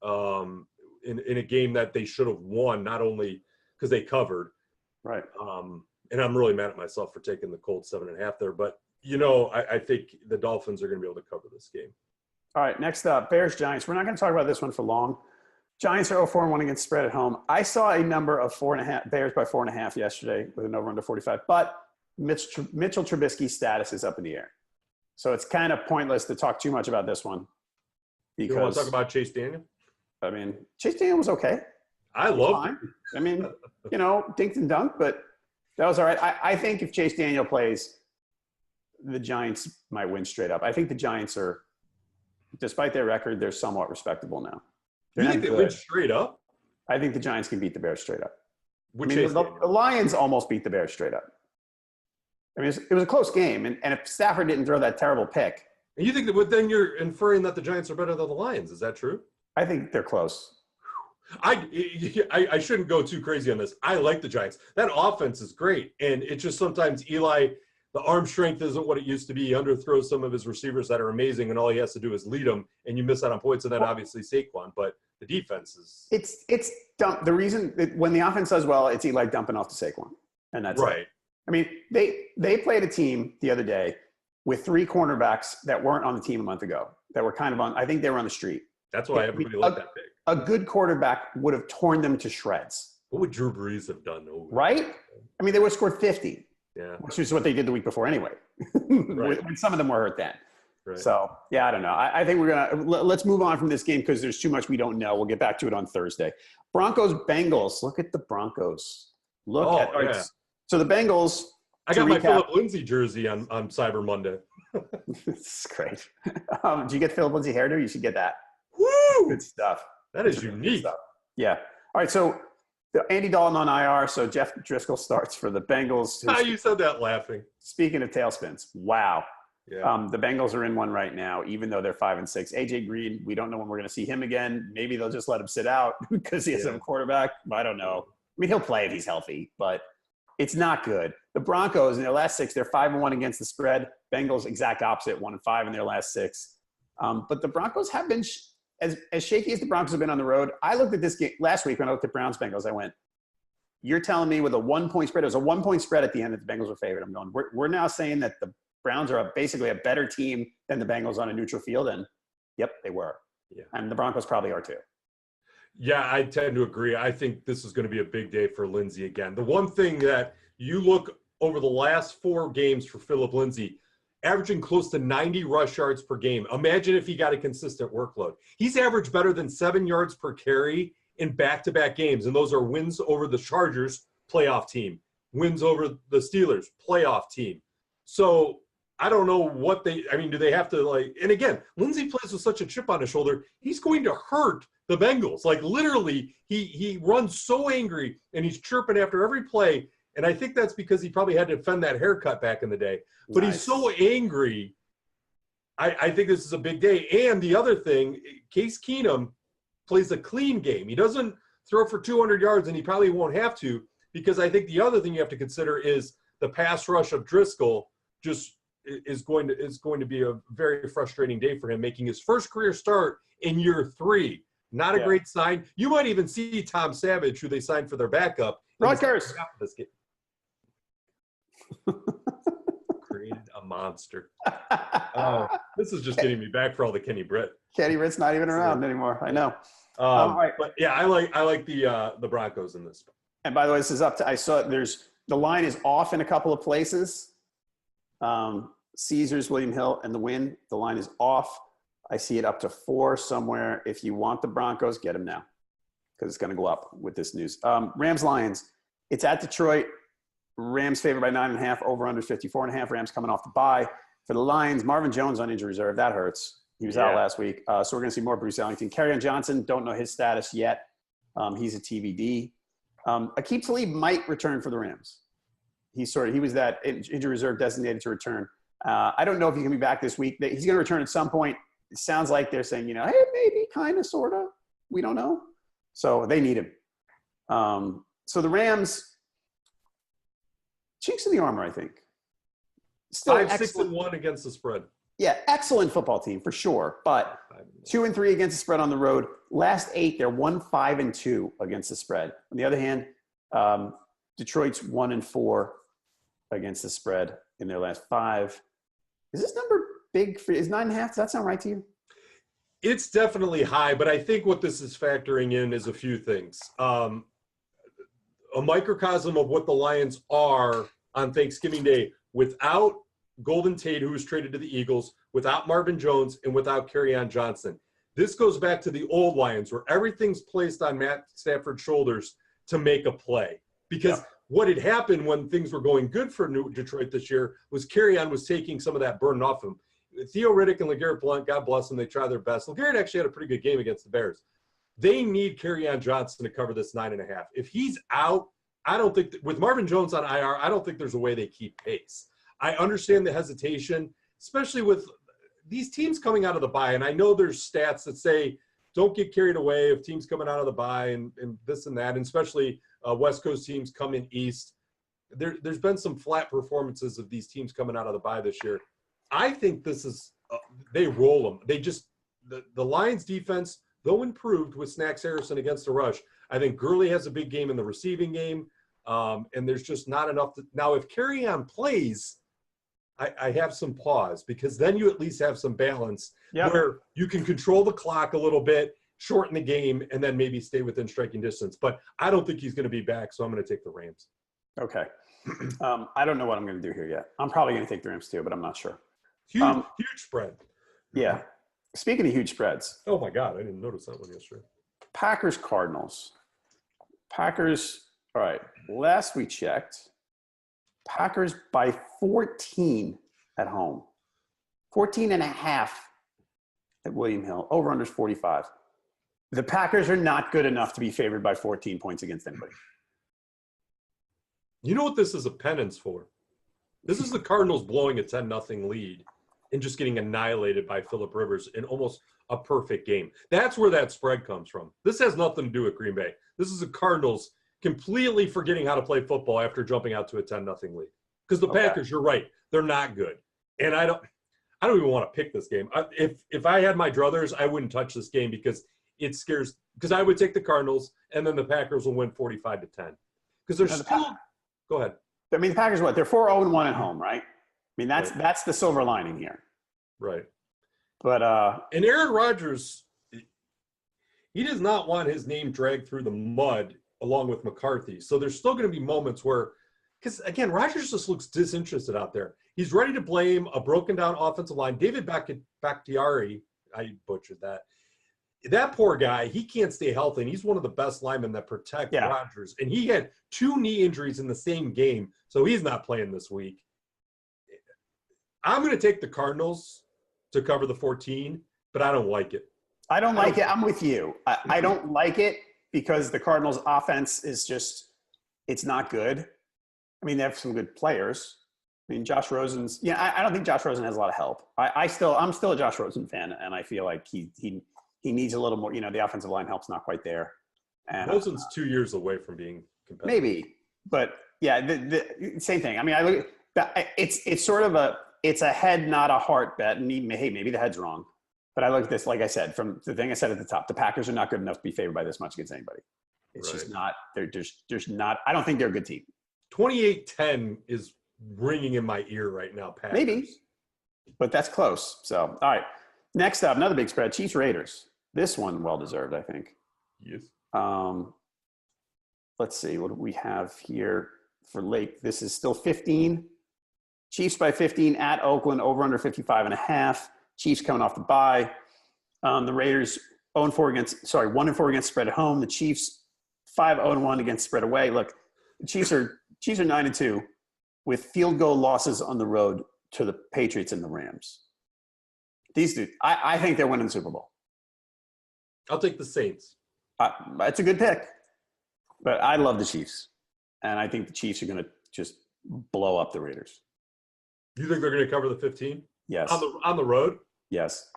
in a game that they should have won, not only because they covered. Right. And I'm really mad at myself for taking the Colts 7.5 there. But, I think the Dolphins are going to be able to cover this game. All right, next up, Bears-Giants. We're not going to talk about this one for long. Giants are 0-4-1 against spread at home. I saw a number of 4.5, Bears by 4.5 yesterday with an over-under 45. But Mitchell Trubisky's status is up in the air. So it's kind of pointless to talk too much about this one. You want to talk about Chase Daniel? I mean, Chase Daniel was okay. I loved it. I mean, dinked and dunked, but that was all right. I think if Chase Daniel plays, the Giants might win straight up. I think the Giants are, despite their record, they're somewhat respectable now. You think they win straight up? I think the Giants can beat the Bears straight up. The Lions almost beat the Bears straight up. I mean, it was a close game, and if Stafford didn't throw that terrible pick. And you think that then you're inferring that the Giants are better than the Lions. Is that true? I think they're close. I shouldn't go too crazy on this. I like the Giants. That offense is great, and it's just sometimes Eli, the arm strength isn't what it used to be. He underthrows some of his receivers that are amazing, and all he has to do is lead them, and you miss out on points, and then obviously Saquon. But the defense is – It's dump. The reason when the offense does well, it's Eli dumping off to Saquon, and that's right. It. I mean, they played a team the other day with 3 cornerbacks that weren't on the team a month ago, that were kind of on – I think they were on the street. That's why everybody liked that pick. A good quarterback would have torn them to shreds. What would Drew Brees have done? Right? I mean, they would have scored 50. Yeah. Which is what they did the week before anyway. Right. When some of them were hurt then. Right. So, yeah, I don't know. I think we're going to – let's move on from this game because there's too much we don't know. We'll get back to it on Thursday. Broncos, Bengals. Look at the Broncos. So the Bengals I got my Philip Lindsay jersey on Cyber Monday. This is great. Do you get Philip Lindsay hairdo? You should get that. Woo! Good stuff. That is unique. Yeah. All right. So Andy Dalton on IR. So Jeff Driscoll starts for the Bengals. You said that laughing. Speaking of tailspins, wow. Yeah. The Bengals are in one right now, even though they're 5-6. AJ Green, we don't know when we're going to see him again. Maybe they'll just let him sit out because he has a quarterback. I don't know. I mean, he'll play if he's healthy, but it's not good. The Broncos in their last 6, they're 5-1 against the spread. Bengals exact opposite, 1-5 in their last 6. But the Broncos have been as shaky as the Broncos have been on the road. I looked at this game last week when I looked at Browns Bengals. I went, "You're telling me with a 1-point spread?" It was a 1-point spread at the end that the Bengals were favored. I'm going, we're now saying that the Browns are basically a better team than the Bengals on a neutral field, and yep, they were. Yeah. And the Broncos probably are too. Yeah, I tend to agree. I think this is going to be a big day for Lindsay again. The one thing that you look over the last 4 games for Philip Lindsay, averaging close to 90 rush yards per game. Imagine if he got a consistent workload. He's averaged better than 7 yards per carry in back-to-back games, and those are wins over the Chargers, playoff team, wins over the Steelers, playoff team. So I don't know what do they have to and again, Lindsay plays with such a chip on his shoulder, he's going to hurt the Bengals. Like literally, he runs so angry and he's chirping after every play. And I think that's because he probably had to defend that haircut back in the day. But He's so angry. I think this is a big day. And the other thing, Case Keenum plays a clean game. He doesn't throw for 200 yards, and he probably won't have to, because I think the other thing you have to consider is the pass rush of Driscoll just is going to be a very frustrating day for him, making his first career start in year 3. Not a great sign. You might even see Tom Savage, who they signed for their backup. Rutgers. This game. Created a monster. Oh, this is just getting me back for all the Kenny Britt. Kenny Britt's not even around anymore. I know. Right. But yeah, I like the Broncos in this. And by the way, this is up to, I saw the line is off in a couple of places. Caesars, William Hill, and the Win. The line is off. I see it up to 4 somewhere. If you want the Broncos, get them now, because it's going to go up with this news. Rams Lions. It's at Detroit. Rams favored by 9.5, over under 54.5. Rams coming off the bye. For the Lions, Marvin Jones on injury reserve. That hurts. He was out last week. So we're going to see more Bruce Ellington. Kerryon Johnson, don't know his status yet. He's a TBD. Aqib Talib might return for the Rams. He was that injury reserve designated to return. I don't know if he can be back this week. He's going to return at some point. It sounds like they're saying, hey, maybe, kind of, sort of. We don't know. So they need him. So the Rams, chinks in the armor, I think. Still 5-6-1 against the spread. Yeah, excellent football team for sure. But 2-3 against the spread on the road. Last 8, they're 1-5-2 against the spread. On the other hand, Detroit's 1-4 against the spread in their last 5. Is this number big for? Is 9.5? Does that sound right to you? It's definitely high, but I think what this is factoring in is a few things. A microcosm of what the Lions are on Thanksgiving Day without Golden Tate, who was traded to the Eagles, without Marvin Jones, and without Kerryon Johnson. This goes back to the old Lions, where everything's placed on Matt Stafford's shoulders to make a play. Because what had happened when things were going good for Detroit this year was Kerryon was taking some of that burden off him. Theo Riddick and LeGarrette Blount, God bless them, they tried their best. LeGarrette actually had a pretty good game against the Bears. They need Kerryon Johnson to cover this 9.5. If he's out, I don't think – with Marvin Jones on IR, I don't think there's a way they keep pace. I understand the hesitation, especially with these teams coming out of the bye. And I know there's stats that say don't get carried away if teams coming out of the bye and this and that, and especially West Coast teams coming east. There's been some flat performances of these teams coming out of the bye this year. I think this is they roll them. They just the Lions defense, though improved with Snacks Harrison against the rush, I think Gurley has a big game in the receiving game, and there's just not enough. Now, if Kerryon plays, I have some pause, because then you at least have some balance where you can control the clock a little bit, shorten the game, and then maybe stay within striking distance. But I don't think he's going to be back, so I'm going to take the Rams. Okay. I don't know what I'm going to do here yet. I'm probably going to take the Rams too, but I'm not sure. Huge spread. Yeah. Speaking of huge spreads. Oh, my God. I didn't notice that one yesterday. Packers-Cardinals. Packers, all right, last we checked, Packers by 14 at home. 14 and a half at William Hill. Over under 45. The Packers are not good enough to be favored by 14 points against anybody. You know what this is a penance for? This is the Cardinals blowing a 10-0 lead and just getting annihilated by Phillip Rivers in almost a perfect game. That's where that spread comes from. This has nothing to do with Green Bay. This is the Cardinals completely forgetting how to play football after jumping out to a 10-0 lead. Because the Packers, you're right, they're not good. And I don't even want to pick this game. If I had my druthers, I wouldn't touch this game because it scares. Because I would take the Cardinals, and then the Packers will win 45-10. Because they're still. Go ahead. I mean, the Packers, what? They're 4-0-1 at home, right? I mean, that's the silver lining here. Right. But and Aaron Rodgers, he does not want his name dragged through the mud along with McCarthy. So there's still going to be moments where, because again, Rodgers just looks disinterested out there. He's ready to blame a broken down offensive line. David Bakhtiari, I butchered that. That poor guy, he can't stay healthy, and he's one of the best linemen that protect Rodgers. And he had 2 knee injuries in the same game, so he's not playing this week. I'm going to take the Cardinals to cover the 14, but I don't like it. I don't like it. I'm with you. I don't like it because the Cardinals' offense is just – it's not good. I mean, they have some good players. I mean, Josh Rosen's – I don't think Josh Rosen has a lot of help. I'm still a Josh Rosen fan, and I feel like he needs a little more – the offensive line help's not quite there. And Rosen's 2 years away from being competitive. Maybe. But, yeah, the same thing. I mean, I look – it's sort of a – it's a head, not a heart bet. And hey, maybe the head's wrong. But I look at this, like I said, from the thing I said at the top, the Packers are not good enough to be favored by this much against anybody. It's just not – they're just not – I don't think they're a good team. 28-10 is ringing in my ear right now, Packers. Maybe. But that's close. So, all right. Next up, another big spread, Chiefs-Raiders. This one, well-deserved, I think. Yes. Let's see. What do we have here for late? This is still 15. Chiefs by 15 at Oakland, over under 55.5. Chiefs coming off the bye. The Raiders 1-4 against spread at home. The Chiefs 5-0-1 against spread away. Look, the Chiefs are 9-2 with field goal losses on the road to the Patriots and the Rams. These dudes, I think they're winning the Super Bowl. I'll take the Saints. That's a good pick. But I love the Chiefs. And I think the Chiefs are going to just blow up the Raiders. You think they're going to cover the 15? Yes. On the road? Yes.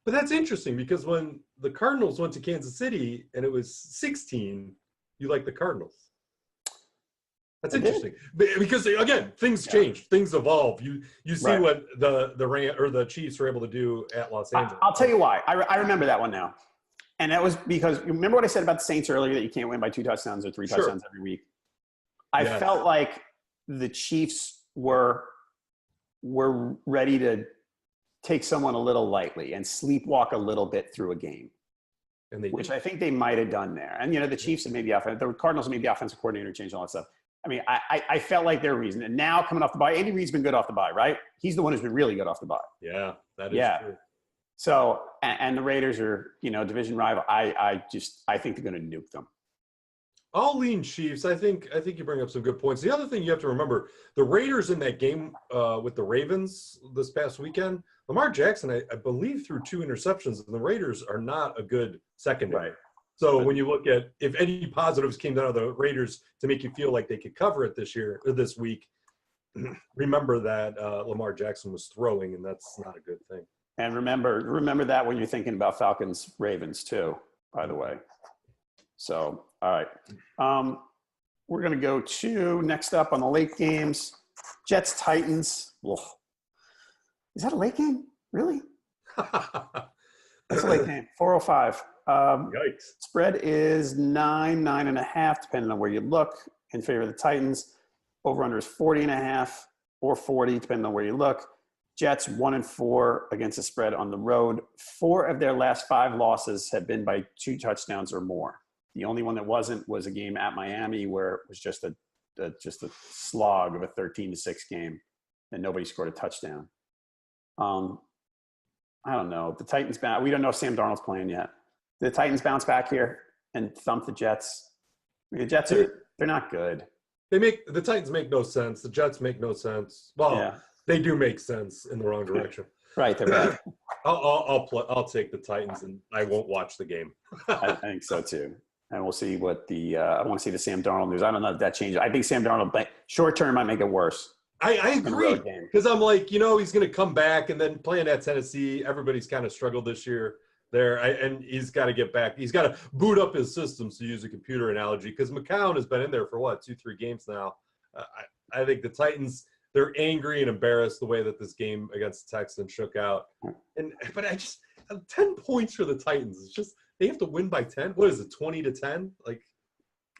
But that's interesting because when the Cardinals went to Kansas City and it was 16, you like the Cardinals. That's interesting. Because again, things change, things evolve. You see what the Chiefs were able to do at Los Angeles. I'll tell you why. I remember that one now. And that was because you remember what I said about the Saints earlier, that you can't win by 2 touchdowns or 3 touchdowns every week. I felt like the Chiefs were ready to take someone a little lightly and sleepwalk a little bit through a game, which I think they might have done there. And, the Chiefs had made the Cardinals made the offensive coordinator change all that stuff. I mean, I felt like their reason. And now coming off the bye, Andy Reid's been good off the bye, right? He's the one who's been really good off the bye. Yeah, that is true. So, and the Raiders are, division rival. I think they're going to nuke them. I'll lean Chiefs. I think you bring up some good points. The other thing you have to remember, the Raiders in that game with the Ravens this past weekend, Lamar Jackson, I believe, threw 2 interceptions, and the Raiders are not a good secondary. Right. So when you look at if any positives came out of the Raiders to make you feel like they could cover it this week, remember that Lamar Jackson was throwing, and that's not a good thing. And remember that when you're thinking about Falcons Ravens too, by the way. So, all right. We're going to go to next up on the late games, Jets Titans. Ugh. Is that a late game? Really? That's a late game. 4:05. Yikes. Spread is 9.5, depending on where you look, in favor of the Titans. Over/under is 40.5 or 40, depending on where you look. Jets 1-4 against the spread on the road. 4 of their last 5 losses have been by 2 touchdowns or more. The only one that wasn't was a game at Miami where it was just a slog of a 13-6 game, and nobody scored a touchdown. I don't know. The Titans bounce. We don't know if Sam Darnold's playing yet. The Titans bounce back here and thump the Jets. The Jets they're not good. The Titans make no sense. The Jets make no sense. Well, they do make sense in the wrong direction. Right, they're bad. I'll take the Titans, and I won't watch the game. I think so too. And we'll see what I want to see the Sam Darnold news. I don't know if that changes. I think Sam Darnold short term might make it worse. I agree, because I'm like, he's going to come back, and then playing at Tennessee, everybody's kind of struggled this year there, and he's got to get back. He's got to boot up his systems, to use a computer analogy, because McCown has been in there for 2-3 games now. I think the Titans, they're angry and embarrassed the way that this game against the Texans shook out. But I just 10 points for the Titans. It's just they have to win by 10. What is it, 20-10?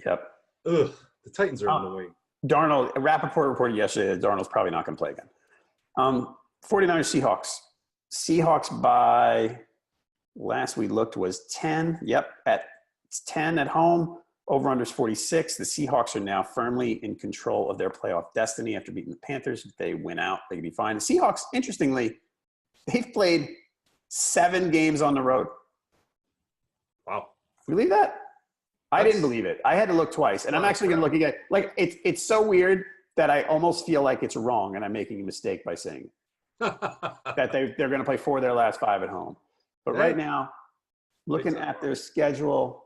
Yep. The Titans are in the wing. Darnold, Rappaport reported yesterday that Darnold's probably not going to play again. 49ers Seahawks. Seahawks by last we looked was 10. Yep, it's 10 at home. Over-under's 46. The Seahawks are now firmly in control of their playoff destiny after beating the Panthers. If they win out, they can be fine. The Seahawks, interestingly, they've played 7 games on the road. Wow. Believe that? I didn't believe it. I had to look twice. And I'm actually going to look again. It's so weird that I almost feel like it's wrong and I'm making a mistake by saying that they're going to play 4 of their last 5 at home. But right now, looking at their schedule,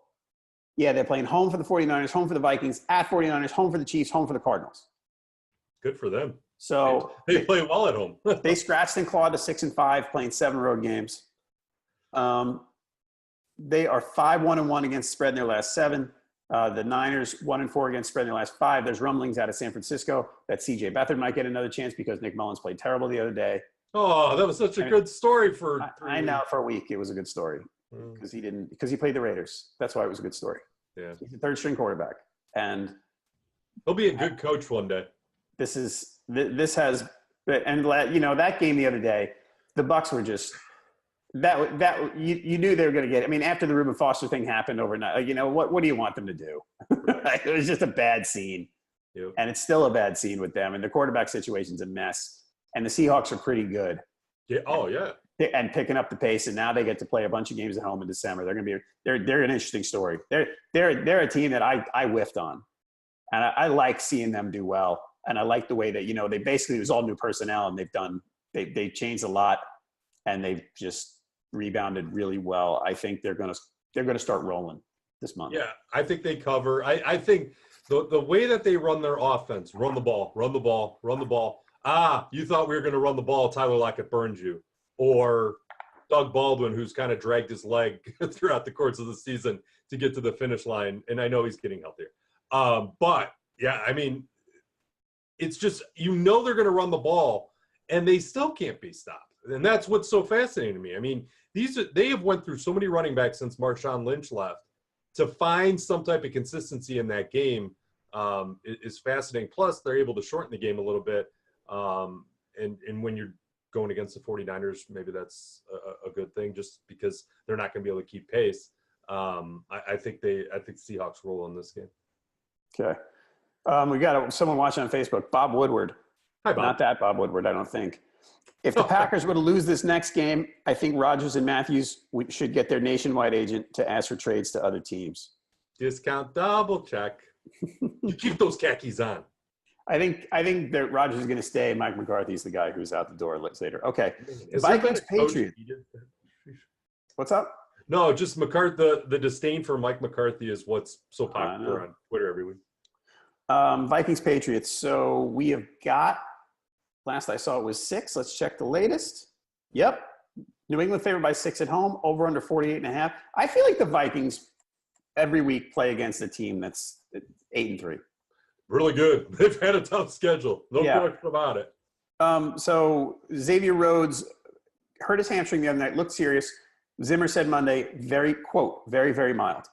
they're playing home for the 49ers, home for the Vikings, at 49ers, home for the Chiefs, home for the Cardinals. Good for them. So they play well at home. They scratched and clawed to 6-5, playing 7 road games. They are 5-1-1 against spread in their last 7. The Niners 1-4 against spread in their last 5. There's rumblings out of San Francisco that C.J. Beathard might get another chance because Nick Mullins played terrible the other day. Oh, that was such a good story for. I know for a week it was a good story because he played the Raiders. That's why it was a good story. Yeah, he's a 3rd string quarterback, and he'll be a good coach one day. That game the other day, the Bucs were just. That you knew they were going to get. I mean, after the Reuben Foster thing happened overnight, what do you want them to do? It was just a bad scene, and it's still a bad scene with them. And the quarterback situation's a mess. And the Seahawks are pretty good. Yeah. Oh yeah. And picking up the pace, and now they get to play a bunch of games at home in December. They're an interesting story. They're a team that I whiffed on, and I like seeing them do well. And I like the way that they basically it was all new personnel, and they changed a lot, and they've just rebounded really well. I think they're gonna start rolling this month. Yeah, I think they cover. I think the way that they run their offense, run the ball. You thought we were going to run the ball, Tyler Lockett burns you. Or Doug Baldwin, who's kind of dragged his leg throughout the course of the season to get to the finish line. And I know he's getting healthier. But, yeah, I mean, it's just, they're going to run the ball, and they still can't be stopped. And that's what's so fascinating to me. I mean, they have went through so many running backs since Marshawn Lynch left. To find some type of consistency in that game is fascinating. Plus, they're able to shorten the game a little bit. And when you're going against the 49ers, maybe that's a good thing just because they're not going to be able to keep pace. I think Seahawks roll in this game. Okay. We got someone watching on Facebook, Bob Woodward. Hi, Bob. Not that Bob Woodward, I don't think. If the Packers were to lose this next game, I think Rodgers and Matthews should get their nationwide agent to ask for trades to other teams. Discount double check. You keep those khakis on. I think that Rodgers is going to stay. Mike McCarthy's the guy who's out the door later. Okay. Is Vikings Patriots. What's up? No, just McCarthy. The disdain for Mike McCarthy is what's so popular on Twitter every week. Vikings Patriots. So we have got, last I saw it was 6. Let's check the latest. Yep. New England favored by 6 at home, over under 48.5. I feel like the Vikings every week play against a team that's 8-3. Really good. They've had a tough schedule. No question about it. So Xavier Rhodes hurt his hamstring the other night, looked serious. Zimmer said Monday, very, quote, very, very mild,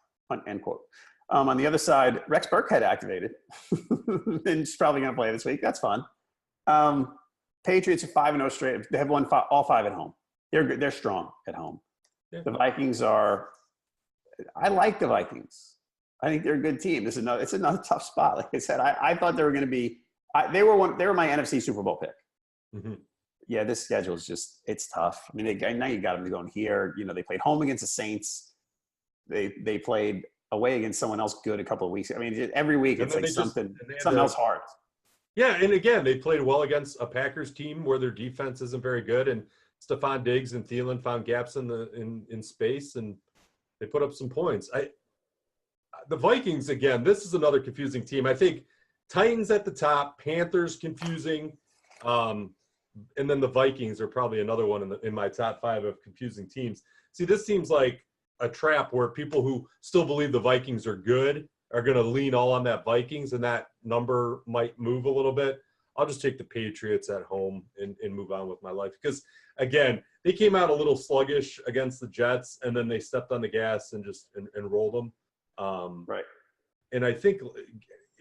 end quote. On the other side, Rex Burkhead activated. And he's probably going to play this week. That's fun. Patriots are 5-0 straight. They have won all 5 at home. They're strong at home. Yeah. The Vikings are – I like the Vikings. I think they're a good team. It's another tough spot. Like I said, I thought they were going to be they were my NFC Super Bowl pick. Mm-hmm. Yeah, this schedule is just – it's tough. I mean, now you got them going here. They played home against the Saints. They played away against someone else good a couple of weeks. I mean, every week it's like something else hard. Yeah, and again, they played well against a Packers team where their defense isn't very good, and Stephon Diggs and Thielen found gaps in space, and they put up some points. The Vikings, again, this is another confusing team. I think Titans at the top, Panthers confusing, and then the Vikings are probably another one in my top 5 of confusing teams. See, this seems like a trap where people who still believe the Vikings are good are going to lean all on that Vikings, and that number might move a little bit. I'll just take the Patriots at home and move on with my life. Because, again, they came out a little sluggish against the Jets, and then they stepped on the gas and just and rolled them. Right. And I think,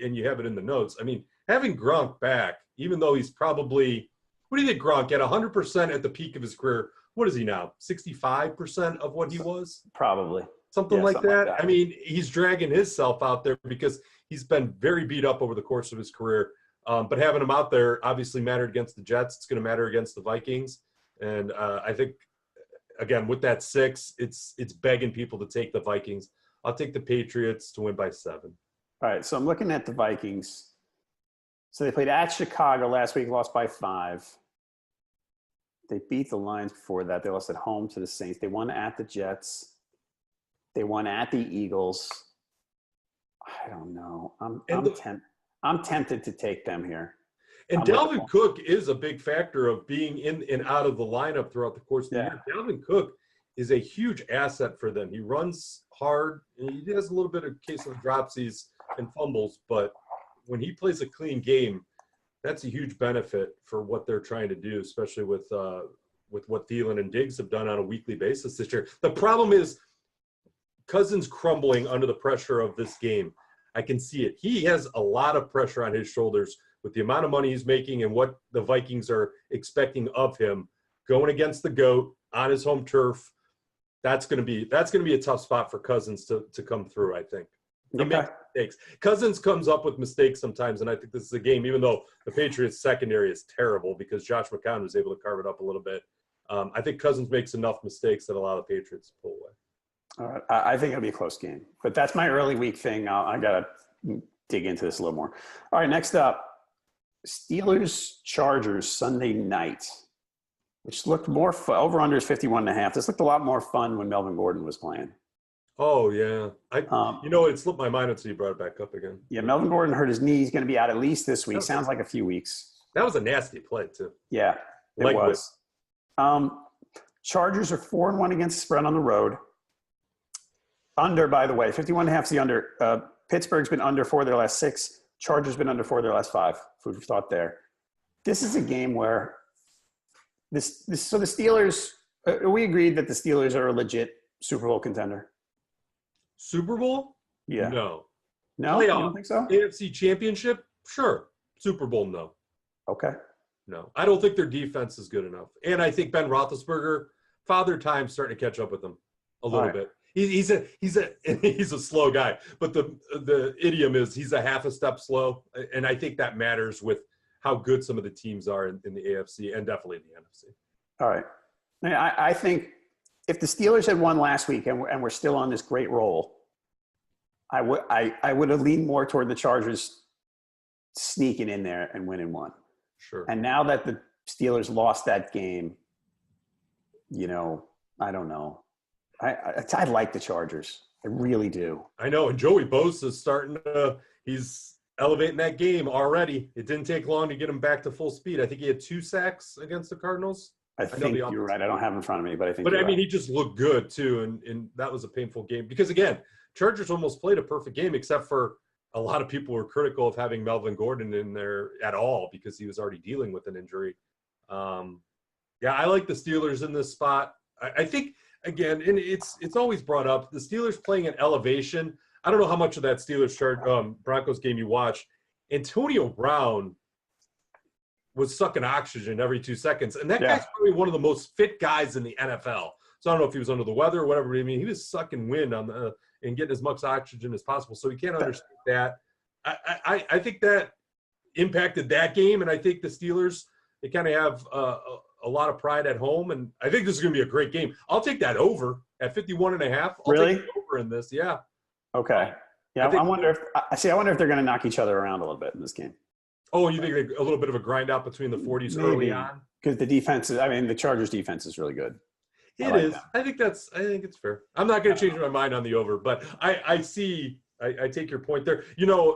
and you have it in the notes, I mean, having Gronk back, even though he's probably – what do you think, Gronk? At 100% at the peak of his career, what is he now, 65% of what he was? Probably. Something like that. I mean, he's dragging himself out there because he's been very beat up over the course of his career. But having him out there obviously mattered against the Jets. It's going to matter against the Vikings. And I think, again, with that 6, it's begging people to take the Vikings. I'll take the Patriots to win by 7. All right, so I'm looking at the Vikings. So they played at Chicago last week, lost by 5. They beat the Lions before that. They lost at home to the Saints. They won at the Jets. They won at the Eagles. I don't know. I'm tempted to take them here. And Dalvin Cook is a big factor of being in and out of the lineup throughout the course of the year. Dalvin Cook is a huge asset for them. He runs hard, and he has a little bit of case of dropsies and fumbles, but when he plays a clean game, that's a huge benefit for what they're trying to do, especially with what Thielen and Diggs have done on a weekly basis this year. The problem is Cousins crumbling under the pressure of this game. I can see it. He has a lot of pressure on his shoulders with the amount of money he's making and what the Vikings are expecting of him going against the GOAT on his home turf. That's going to be a tough spot for Cousins to come through, I think. He makes mistakes. Cousins comes up with mistakes sometimes, and I think this is a game, even though the Patriots secondary is terrible because Josh McCown was able to carve it up a little bit. I think Cousins makes enough mistakes that allow the Patriots to pull away. All right. I think it'll be a close game, but that's my early week thing. I got to dig into this a little more. All right. Next up, Steelers-Chargers Sunday night, which looked more fun. Over-under is 51.5. This looked a lot more fun when Melvin Gordon was playing. Oh, yeah. It slipped my mind until you brought it back up again. Yeah, Melvin Gordon hurt his knee. He's going to be out at least this week. Sounds like a few weeks. That was a nasty play, too. Yeah, it was. Chargers are 4-1 against the spread on the road. Under, by the way, 51.5 is the under. Pittsburgh's been under 4 of their last 6. Chargers been under 4 of their last 5. Food for thought there. This is a game where so the Steelers, we agreed that the Steelers are a legit Super Bowl contender. Super Bowl? Yeah. No. No? You don't think so? AFC Championship? Sure. Super Bowl, no. Okay. No. I don't think their defense is good enough. And I think Ben Roethlisberger, father time's starting to catch up with him a little bit. He's a slow guy, but the idiom is he's a half a step slow, and I think that matters with how good some of the teams are in the AFC and definitely in the NFC. All right. I think if the Steelers had won last week and we're still on this great roll, I would have leaned more toward the Chargers sneaking in there and winning one. Sure. And now that the Steelers lost that game, I don't know. I like the Chargers. I really do. I know. And Joey Bosa's he's elevating that game already. It didn't take long to get him back to full speed. I think he had 2 sacks against the Cardinals. I think you're right. I don't have it in front of me, but I think But, right. he just looked good, too, and that was a painful game. Because, again, Chargers almost played a perfect game, except for a lot of people were critical of having Melvin Gordon in there at all because he was already dealing with an injury. I like the Steelers in this spot. I think – again, and it's always brought up, the Steelers playing at elevation. I don't know how much of that Steelers Broncos game you watched. Antonio Brown was sucking oxygen every 2 seconds, and that guy's probably one of the most fit guys in the NFL. So I don't know if he was under the weather or whatever. I mean, he was sucking wind and getting as much oxygen as possible. So we can't understand that. I think that impacted that game, and I think the Steelers, they kind of have a lot of pride at home, and I think this is going to be a great game. I'll take that over at 51.5. I'll take it over in this, yeah. Okay. Yeah, I wonder if they're going to knock each other around a little bit in this game. Oh, you think a little bit of a grind out between the 40s early on? Because the Chargers defense is really good. It is. I think it's fair. I'm not going to change my mind on the over, but I take your point there.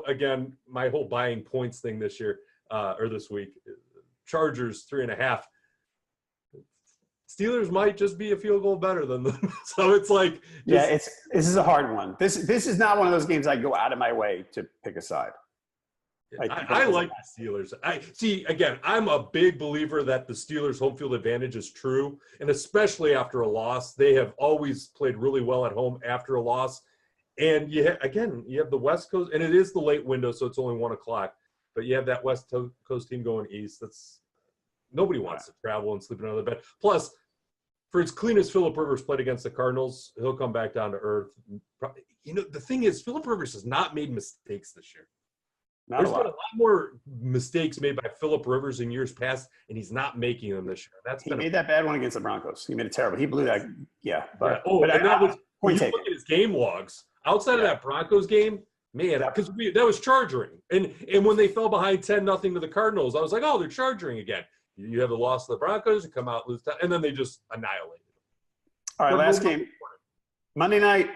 Again, my whole buying points thing this year or this week, Chargers 3.5. Steelers might just be a field goal better than them. So it's like, this is a hard one. This is not one of those games I go out of my way to pick a side. I like the Steelers. I'm a big believer that the Steelers' home field advantage is true, and especially after a loss. They have always played really well at home after a loss. And you have the West Coast, and it is the late window, so it's only 1 o'clock. But you have that West Coast team going east. Nobody wants to travel and sleep in another bed. Plus, for as clean as Phillip Rivers played against the Cardinals, he'll come back down to earth. The thing is, Phillip Rivers has not made mistakes this year. There's been a lot more mistakes made by Phillip Rivers in years past, and he's not making them this year. He made that bad one against the Broncos. He made it terrible. He blew that. Yeah. When you look at his game logs, outside of that Broncos game, man, because that was charging. And when they fell behind 10-0 to the Cardinals, I was like, oh, they're charging again. You have the loss of the Broncos, you come out, lose 10, and then they just annihilated them. All right, last game. Monday night,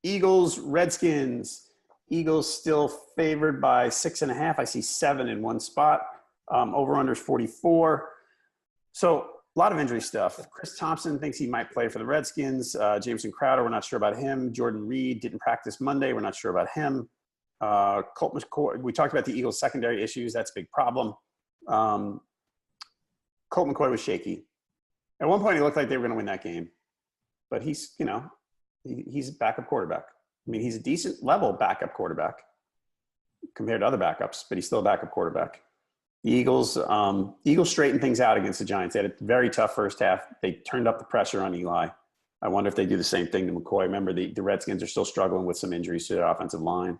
Eagles, Redskins. Eagles still favored by 6.5. I see 7 in one spot. Over-under is 44. So a lot of injury stuff. Chris Thompson thinks he might play for the Redskins. Jameson Crowder, we're not sure about him. Jordan Reed didn't practice Monday. We're not sure about him. Colt McCoy, we talked about the Eagles' secondary issues. That's a big problem. Colt McCoy was shaky. At one point, he looked like they were going to win that game. But he's a backup quarterback. I mean, he's a decent level backup quarterback compared to other backups, but he's still a backup quarterback. The Eagles straightened things out against the Giants. They had a very tough first half. They turned up the pressure on Eli. I wonder if they do the same thing to McCoy. Remember, the Redskins are still struggling with some injuries to their offensive line.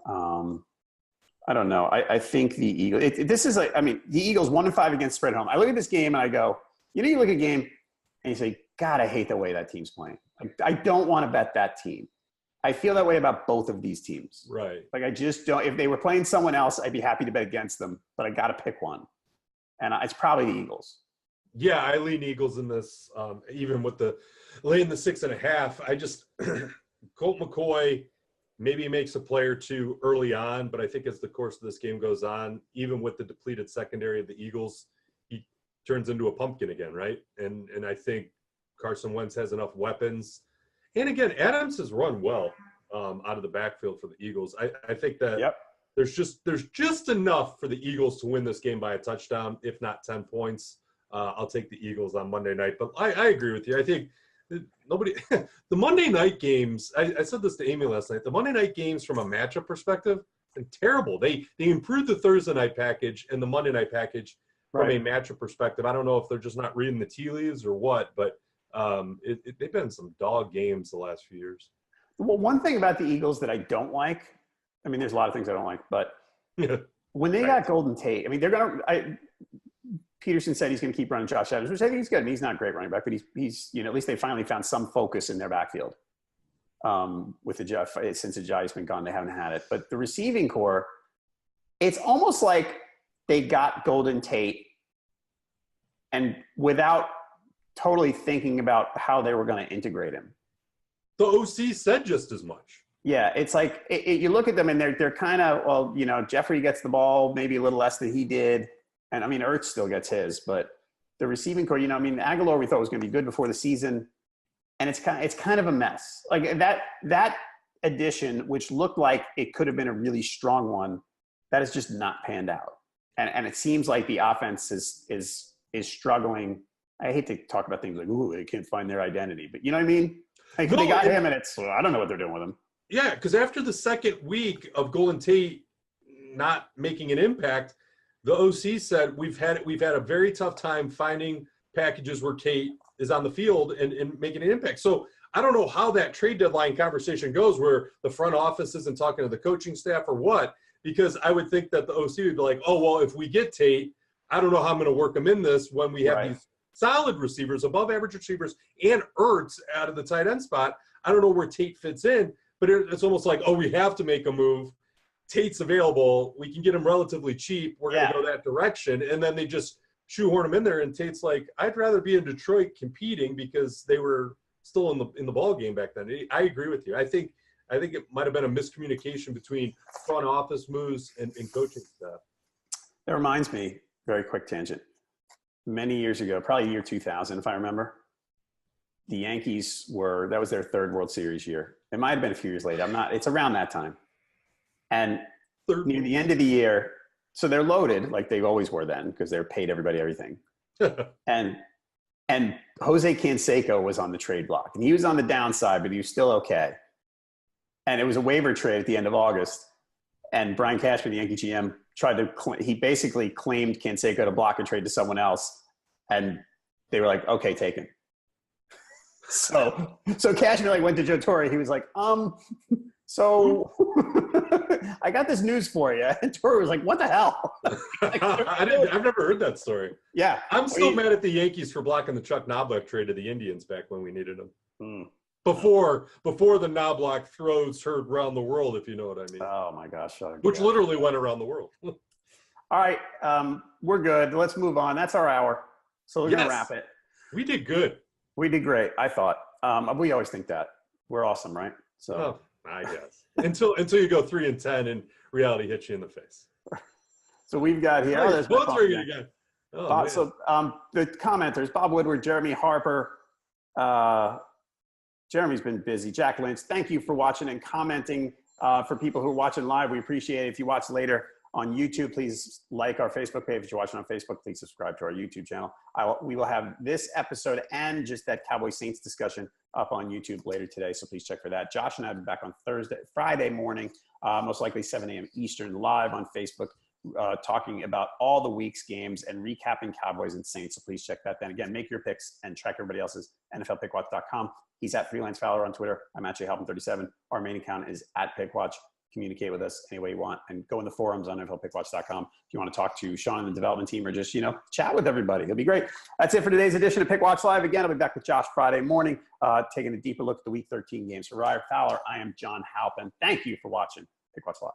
I don't know. I think the Eagles – the Eagles 1-5 against spread home. I look at this game and I go, you look at a game and you say, God, I hate the way that team's playing. I don't want to bet that team. I feel that way about both of these teams. Right. Like, I just don't – if they were playing someone else, I'd be happy to bet against them, but I got to pick one. And it's probably the Eagles. Yeah, I lean Eagles in this, even with the laying the 6.5. I just – Colt McCoy maybe makes a play or two early on, but I think as the course of this game goes on, even with the depleted secondary of the Eagles, he turns into a pumpkin again, right? And I think Carson Wentz has enough weapons. And again, Adams has run well out of the backfield for the Eagles. I think that there's just enough for the Eagles to win this game by a touchdown, if not 10 points. I'll take the Eagles on Monday night. But I agree with you. I think the Monday night games, I said this to Amy last night, the Monday night games from a matchup perspective, they're terrible. They improved the Thursday night package and the Monday night package from a matchup perspective. I don't know if they're just not reading the tea leaves or what, but they've been some dog games the last few years. Well, one thing about the Eagles that I don't like, I mean, there's a lot of things I don't like, but when they got Golden Tate, I mean, Peterson said he's going to keep running Josh Adams, which I think he's good. I mean, he's not a great running back, but he's at least they finally found some focus in their backfield. With the Jeff, since Ajayi's been gone, they haven't had it. But the receiving core, it's almost like they got Golden Tate and without totally thinking about how they were going to integrate him. The OC said just as much. Yeah, it's like you look at them and they're kind of, Jeffrey gets the ball maybe a little less than he did. And, I mean, Ertz still gets his. But the receiving core, Aguilar we thought was going to be good before the season. And it's kind of a mess. Like that addition, which looked like it could have been a really strong one, that is just not panned out. And it seems like the offense is struggling. I hate to talk about things like, ooh, they can't find their identity. But you know what I mean? Like, they got him, and I don't know what they're doing with him. Yeah, because after the second week of Golden Tate not making an impact, the OC said we've had a very tough time finding packages where Tate is on the field and making an impact. So I don't know how that trade deadline conversation goes where the front office isn't talking to the coaching staff or what, because I would think that the OC would be like, oh, well, if we get Tate, I don't know how I'm going to work him in this when we have these solid receivers, above average receivers, and Ertz out of the tight end spot. I don't know where Tate fits in. but it's almost like, oh, we have to make a move. Tate's available. We can get him relatively cheap. We're going to go that direction. And then they just shoehorn him in there. And Tate's like, I'd rather be in Detroit competing because they were still in the ball game back then. I agree with you. I think it might have been a miscommunication between front office moves and coaching staff. That reminds me, very quick tangent. Many years ago, probably year 2000, if I remember, the Yankees that was their third World Series year. It might have been a few years later. It's around that time. And near the end of the year, so they're loaded like they always were then because they're paid everybody everything. and Jose Canseco was on the trade block. And he was on the downside, but he was still okay. And it was a waiver trade at the end of August. And Brian Cashman, the Yankee GM, he basically claimed Canseco to block a trade to someone else. And they were like, okay, take him. So Cashman went to Joe Torre. He was like, so I got this news for you. And Torre was like, what the hell? I've never heard that story. Yeah. I'm still mad at the Yankees for blocking the Chuck Knobloch trade to the Indians back when we needed them. Before the Knobloch throws heard around the world, if you know what I mean. Oh, my gosh. Which literally went around the world. All right. We're good. Let's move on. That's our hour. So we're going to wrap it. We did good. We did great, I thought. We always think that. We're awesome, right? So I guess. until you go 3-10 and reality hits you in the face. So we've got here. Oh, there's both three again. So the commenters, Bob Woodward, Jeremy Harper. Jeremy's been busy. Jack Lynch, thank you for watching and commenting. For people who are watching live, we appreciate it. If you watch later on YouTube, please like our Facebook page. If you're watching on Facebook, please subscribe to our YouTube channel. We will have this episode and just that Cowboys Saints discussion up on YouTube later today, so please check for that. Josh and I will be back on Friday morning, most likely 7 a.m. Eastern, live on Facebook, talking about all the week's games and recapping Cowboys and Saints, so please check that. Then again, make your picks and track everybody else's, NFLPickwatch.com. He's at Freelance Fowler on Twitter. I'm at Halpin37. Our main account is at Pickwatch. Communicate with us any way you want, and go in the forums on NFLPickwatch.com if you want to talk to Sean and the development team, or just, chat with everybody. It'll be great. That's it for today's edition of Pickwatch Live. Again, I'll be back with Josh Friday morning, taking a deeper look at the Week 13 games. For Ryan Fowler, I am John Halpin. Thank you for watching Pickwatch Live.